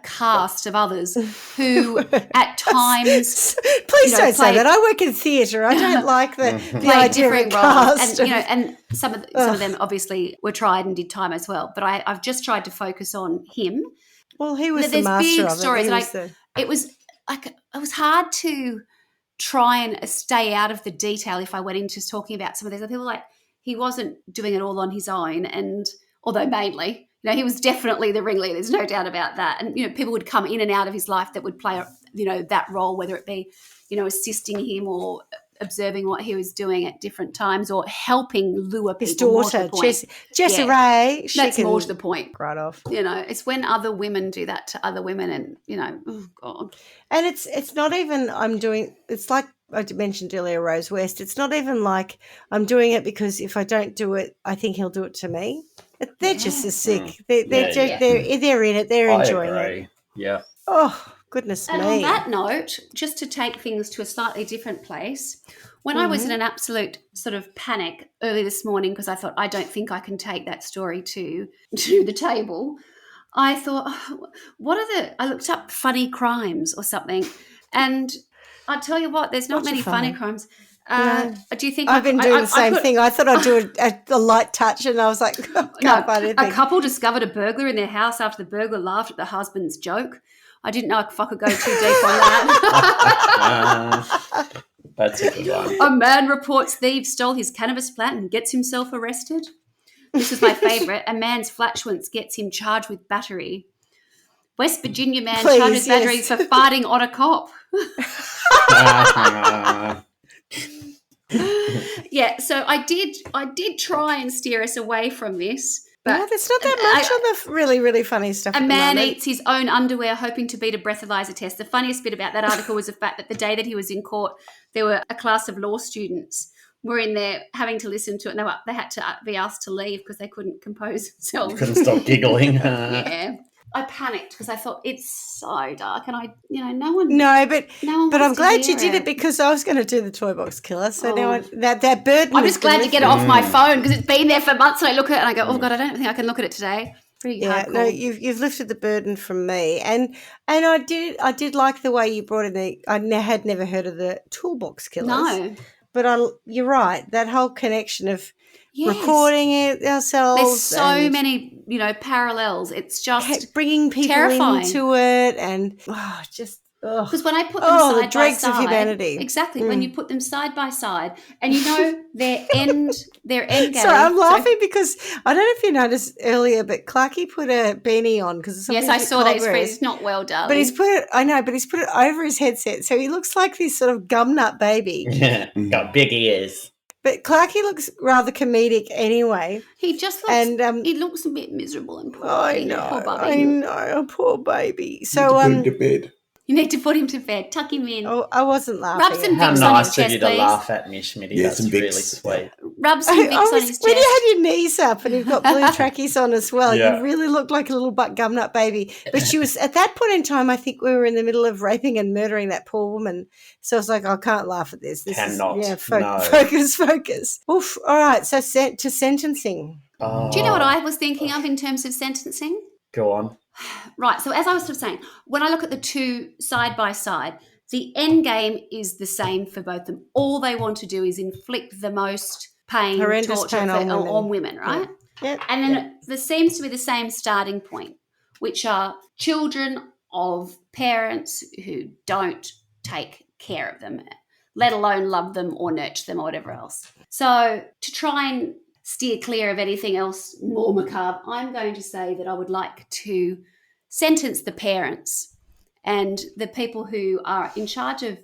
cast of others who at times please don't say that. I work in theatre. I don't like the idea of a cast. And some of them obviously were tried and did time as well. But I've just tried to focus on him. Well, he was the master big of stories. it was hard to try and stay out of the detail if I went into talking about some of these other people. Like, he wasn't doing it all on his own, and although mainly, he was definitely the ringleader. There's no doubt about that. And people would come in and out of his life that would play, that role, whether it be, assisting him or observing what he was doing at different times or helping lure people. His daughter, Jessie Ray. That's more to the point. Right off. It's when other women do that to other women, and oh God. And it's not even it's like I mentioned earlier, Rose West. It's not even like I'm doing it because if I don't do it, I think he'll do it to me. They're just as sick. They're in it. They're enjoying it. Yeah. Oh, goodness me. And on that note, just to take things to a slightly different place, when I was in an absolute sort of panic early this morning because I thought, I don't think I can take that story to the table, I thought, I looked up funny crimes or something, and I'll tell you what, there's not many funny crimes. Do you think I've been doing the same thing. I thought I'd do a light touch, and I was like, can't find anything. A couple discovered a burglar in their house after the burglar laughed at the husband's joke. I didn't know if I could go too deep on that. That's a good one. A man reports thieves stole his cannabis plant and gets himself arrested. This is my favourite. A man's flatulence gets him charged with battery. West Virginia man charged with battery for farting on a cop. Yeah, so I did try and steer us away from this. But no, there's not that much on the really, really funny stuff. A man eats his own underwear hoping to beat a breathalyzer test. The funniest bit about that article was the fact that the day that he was in court, there were a class of law students were in there having to listen to it, and they had to be asked to leave because they couldn't compose themselves. Couldn't stop giggling. Yeah. I panicked because I thought it's so dark, and no one. No, but I'm glad you did it it because I was going to do the Toybox killer. So now that burden. I'm just glad to get it off my phone because it's been there for months, and I look at it and I go, oh God, I don't think I can look at it today. Pretty hardcore. No, you've lifted the burden from me, and I did like the way you brought in I had never heard of the Toolbox killers. No, but you're right. That whole connection of recording it ourselves. There's so many, parallels. It's just bringing people terrifying. Into it, and because when I put them side the dregs by side, of humanity. Exactly. When you put them side by side, and their end game. So I'm laughing because I don't know if you noticed earlier, but Clarky put a beanie on because yes, I saw that. It's not well done. But he's put it over his headset, so he looks like this sort of gumnut baby. Yeah, got big ears. But Clarky looks rather comedic anyway. He just looks, and he looks a bit miserable and poor. I know, poor baby. So put him to bed. You need to put him to bed. Tuck him in. Oh, I wasn't laughing. Rub some How Vicks on his nice chest, of you to please. laugh at me, Schmitty. Yeah, That's some really Vicks. sweet. Rub some Vicks on his chest. When you had your knees up and you've got blue trackies on as well, Yeah. you really looked like a little gumnut baby. But she was, at that point in time, I think we were in the middle of raping and murdering that poor woman. So I was like, I can't laugh at this. Focus. Oof. All right. So to sentencing. Do you know what I was thinking of in terms of sentencing? Go on. Right. So as I was sort of saying, when I look at the two side by side, the end game is the same for both of them. All they want to do is inflict the most pain, horrendous torture pain on women, right? Yeah. And then there seems to be the same starting point, which are children of parents who don't take care of them, let alone love them or nurture them or whatever else. So to try and steer clear of anything else more macabre, I'm going to say that I would like to sentence the parents and the people who are in charge of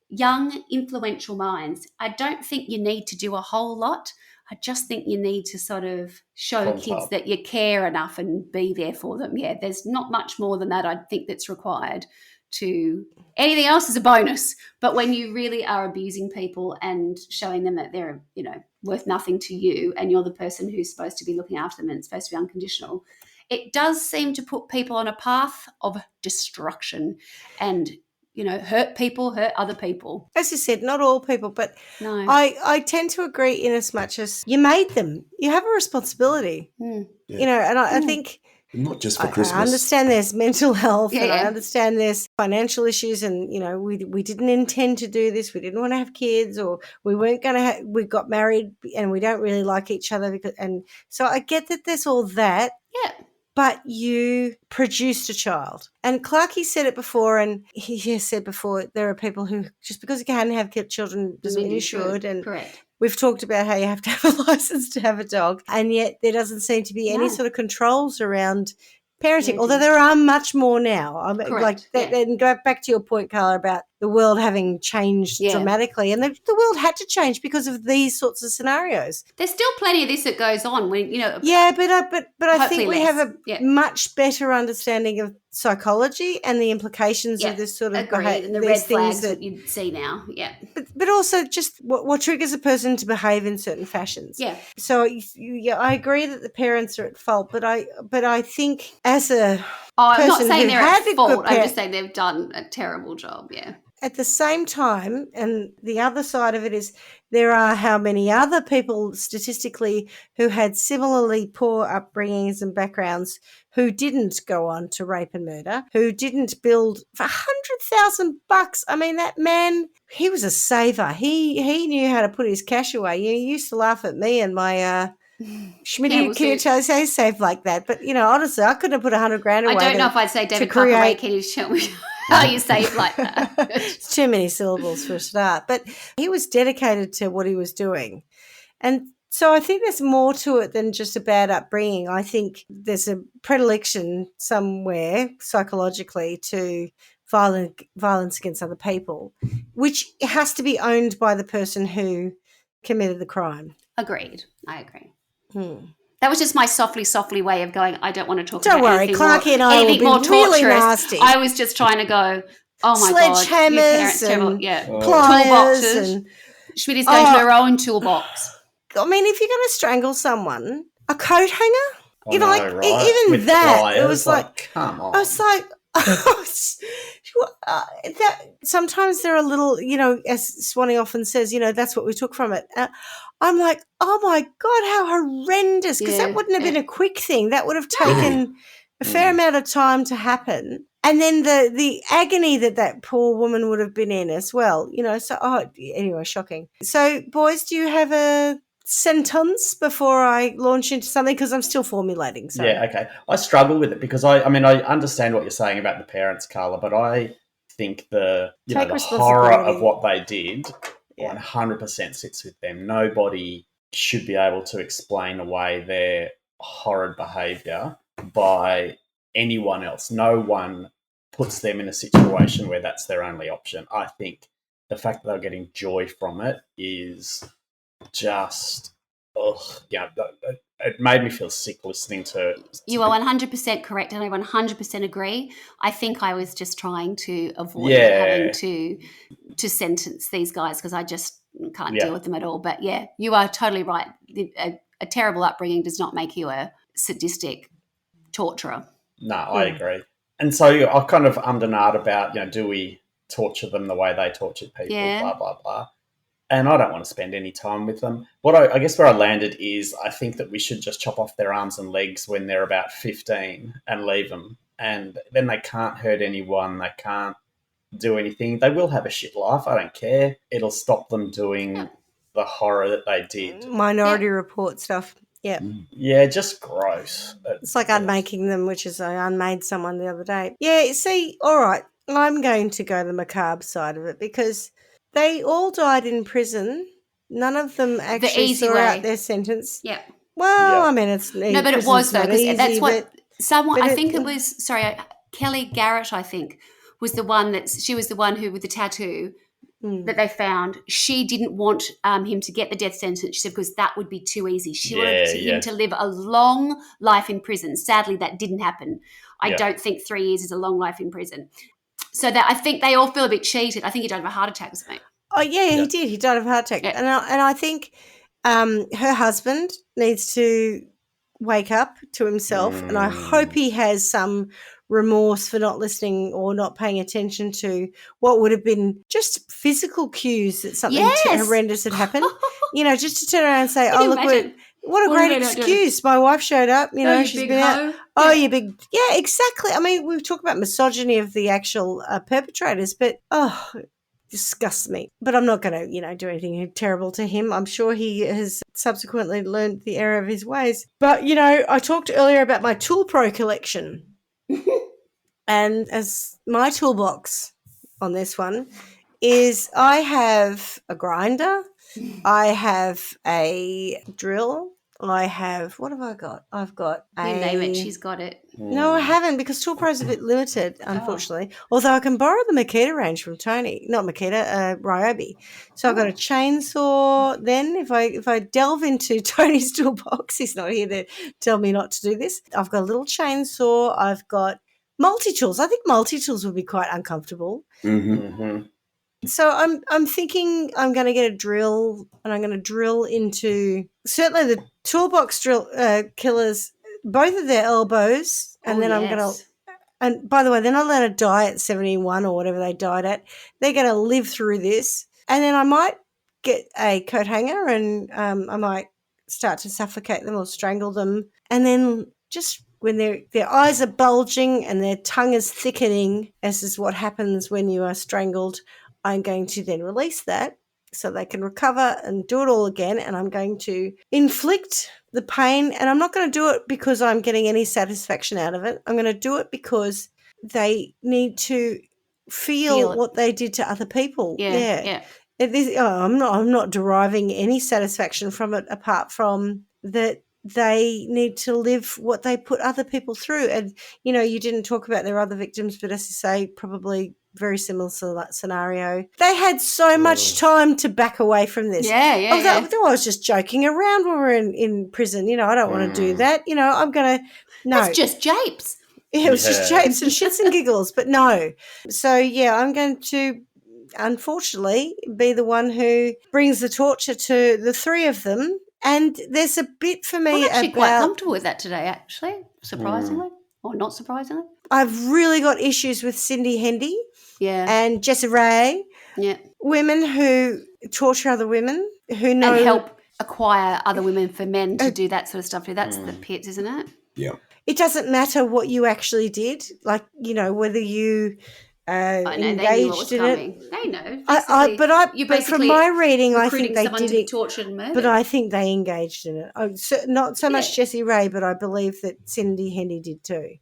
young, influential minds. I don't think you need to do a whole lot. I just think you need to sort of show kids that you care enough and be there for them. Yeah, there's not much more than that I think that's required. Anything else is a bonus. But when you really are abusing people and showing them that they're, worth nothing to you and you're the person who's supposed to be looking after them and it's supposed to be unconditional, it does seem to put people on a path of destruction and, hurt other people. As you said, not all people, but no. I tend to agree in as much as you made them. You have a responsibility, and I think... Not just for Christmas. I understand there's mental health and I understand there's financial issues and, we didn't intend to do this. We didn't want to have kids or we weren't going to we got married and we don't really like each other. And so I get that there's all that. Yeah. But you produced a child. And Clarky said it before and he has said before there are people who just because you can have children doesn't mean you should. And correct. We've talked about how you have to have a license to have a dog, and yet there doesn't seem to be any sort of controls around parenting, although there are much more now. And go back to your point, Carla, about the world having changed dramatically, and the world had to change because of these sorts of scenarios. There's still plenty of this that goes on when Yeah, but I think we less. have a much better understanding of psychology and the implications of this sort of behaviour and the red flags that you see now. Yeah, but also just what triggers a person to behave in certain fashions. Yeah. So I agree that the parents are at fault, but I think as a I'm not person saying who they're had at a fault. good I'm parent. just saying they've done a terrible job, yeah. At the same time, and the other side of it is there are how many other people statistically who had similarly poor upbringings and backgrounds who didn't go on to rape and murder, who didn't build for $100,000. I mean, that man, he was a saver. He knew how to put his cash away. You used to laugh at me and my Schmitty, can you say safe like that? But, honestly, I couldn't have put 100 grand away. I don't know if I'd say David Parker Ray. Can you tell me how you save like that? It's too many syllables for a start. But he was dedicated to what he was doing. And so I think there's more to it than just a bad upbringing. I think there's a predilection somewhere psychologically to violence against other people, which has to be owned by the person who committed the crime. Agreed. I agree. That was just my softly way of going, I don't want to talk don't about worry, anything Clarky more, and I anything will more be torturous. really nasty. I was just trying to go, oh my God. Sledgehammers and pliers. Toolboxes. And Schmitty's going to her own toolbox. I mean, if you're going to strangle someone, a coat hanger? Right? Even with that, pliers, it was like, come on. I was like, that sometimes they're a little, as Swanny often says, that's what we took from it. I'm like, oh my God, how horrendous, because that wouldn't have been a quick thing. That would have taken a fair amount of time to happen. And then the agony that poor woman would have been in as well, anyway, shocking. So, boys, do you have a sentence before I launch into something, because I'm still formulating. So. Yeah, okay. I struggle with it because I understand what you're saying about the parents, Carla, but I think the horror of what they did 100% sits with them. Nobody should be able to explain away their horrid behaviour by anyone else. No one puts them in a situation where that's their only option. I think the fact that they're getting joy from it is just, it made me feel sick listening to. You are 100% correct, and I 100% agree. I think I was just trying to avoid having to sentence these guys because I just can't deal with them at all. But yeah, you are totally right. A terrible upbringing does not make you a sadistic torturer. No, I agree. And so I kind of ummed and ahed about, do we torture them the way they tortured people, blah, blah, blah. And I don't want to spend any time with them. I guess where I landed is I think that we should just chop off their arms and legs when they're about 15 and leave them. And then they can't hurt anyone. They can't do anything. They will have a shit life. I don't care. It'll stop them doing the horror that they did. Minority Report stuff. Yeah. Yeah, just gross. It's like unmaking them, which is I unmade someone the other day. Yeah, see, all right, I'm going to go the macabre side of it because they all died in prison. None of them actually saw out their sentence. Yeah. Well, I mean, it's no, but it was though because that's what someone. I think it was. Sorry, Kelly Garrett. I think was the one she was the one who with the tattoo that they found. She didn't want him to get the death sentence. She said because that would be too easy. She wanted him to live a long life in prison. Sadly, that didn't happen. I don't think 3 years is a long life in prison. So that I think they all feel a bit cheated. I think he died of a heart attack or something. Oh, yeah, he did. He died of a heart attack. Yeah. And I think her husband needs to wake up to himself, and I hope he has some remorse for not listening or not paying attention to what would have been just physical cues that something horrendous had happened. Just to turn around and say, oh, look, what a great excuse. My wife showed up, she's been out. Oh, you big. Yeah, exactly. I mean, we've talked about misogyny of the actual perpetrators, but, disgusts me. But I'm not going to, do anything terrible to him. I'm sure he has subsequently learned the error of his ways. But, I talked earlier about my Tool Pro collection. And as my toolbox on this one is I have a grinder, I have a drill, I have, what have I got? I've got you name it, she's got it. No, I haven't because Tool Pro's a bit limited, unfortunately. Although I can borrow the Makita range from Tony. Not Makita, Ryobi. So I've got a chainsaw. Then if I delve into Tony's toolbox, he's not here to tell me not to do this. I've got a little chainsaw. I've got multi-tools. I think multi-tools would be quite uncomfortable. Mm-hmm. So I'm thinking I'm going to get a drill and I'm going to drill into certainly the Toolbox drill killers, both of their elbows, and then I'm going to and by the way, they're not allowed to die at 71 or whatever they died at. They're going to live through this. And then I might get a coat hanger and I might start to suffocate them or strangle them. And then just when their eyes are bulging and their tongue is thickening, as is what happens when you are strangled, I'm going to then release that so they can recover and do it all again. And I'm going to inflict the pain. And I'm not going to do it because I'm getting any satisfaction out of it. I'm going to do it because they need to feel what they did to other people. Yeah. I'm not deriving any satisfaction from it apart from that they need to live what they put other people through. And, you know, you didn't talk about their other victims, but as you say, probably very similar scenario. They had so much time to back away from this. I was just joking around when we were in prison. You know, I don't want to do that. You know, I'm going to, no. It's just japes. Yeah, it was just japes and shits and giggles, but no. So, yeah, I'm going to, unfortunately, be the one who brings the torture to the three of them. And there's a bit for me I'm actually quite comfortable with that today, actually, surprisingly, or not surprisingly. I've really got issues with Cindy Hendy and Jessie Ray, women who torture other women, who know... And help acquire other women for men to do that sort of stuff. That's the pits, isn't it? Yeah. It doesn't matter what you actually did, like, you know, whether you... engaged in it. They know. But from my reading, I think they did it. Tortured and murdered. But I think they engaged in it. Not so much Jessie Ray, but I believe that Cindy Hendy did too.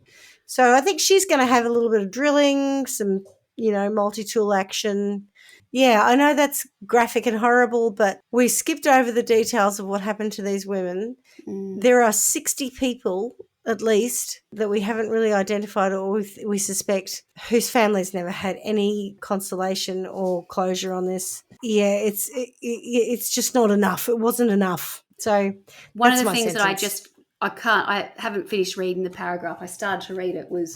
So I think she's going to have a little bit of drilling, some, you know, multi-tool action. Yeah, I know that's graphic and horrible, but we skipped over the details of what happened to these women. There are 60 people at least, that we haven't really identified or we suspect, whose families never had any consolation or closure on this. Yeah, it's just not enough. It wasn't enough. So one of the things that I haven't finished reading the paragraph. I started to read it was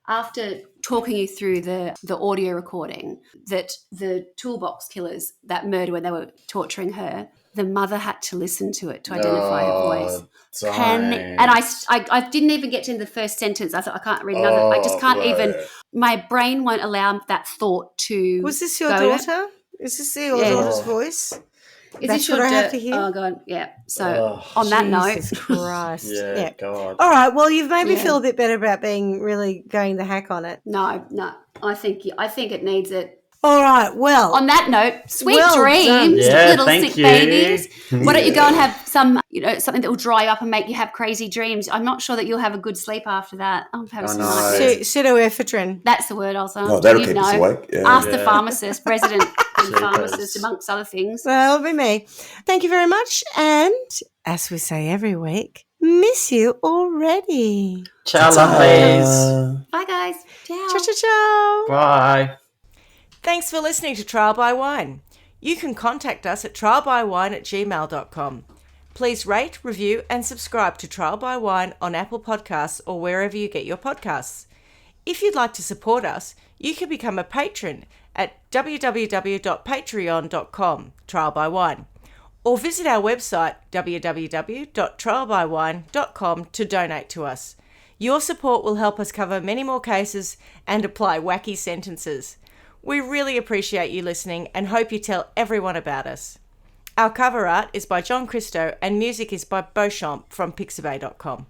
after talking you through the audio recording that the Toolbox killers, that murder when they were torturing her, the mother had to listen to it to identify her voice. I didn't even get to the first sentence. I thought, I can't read another. I just can't even. My brain won't allow that thought to. Was this your daughter? Is this your daughter's voice? Is this your I have to hear? Oh God, yeah. So on that note, Jesus Christ, yeah, God. All right, well, you've made me feel a bit better about being really going the hack on it. No, I think it needs it. All right, well. On that note, sweet dreams, little sick babies. Why don't you go and have some, something that will dry you up and make you have crazy dreams? I'm not sure that you'll have a good sleep after that. I'll have some nightmares. Pseudoephedrine. That's the word also. Oh, that'll keep us awake. Yeah. Ask the pharmacist, resident pharmacist, amongst other things. Well, it'll be me. Thank you very much. And as we say every week, miss you already. Ciao, lovelies. Bye, guys. Ciao. Ciao, ciao, ciao. Bye. Thanks for listening to Trial by Wine. You can contact us at trialbywine@gmail.com. Please rate, review and subscribe to Trial by Wine on Apple Podcasts or wherever you get your podcasts. If you'd like to support us, you can become a patron at www.patreon.com, Trial by Wine, or visit our website www.trialbywine.com to donate to us. Your support will help us cover many more cases and apply wacky sentences. We really appreciate you listening and hope you tell everyone about us. Our cover art is by John Christo and music is by Beauchamp from pixabay.com.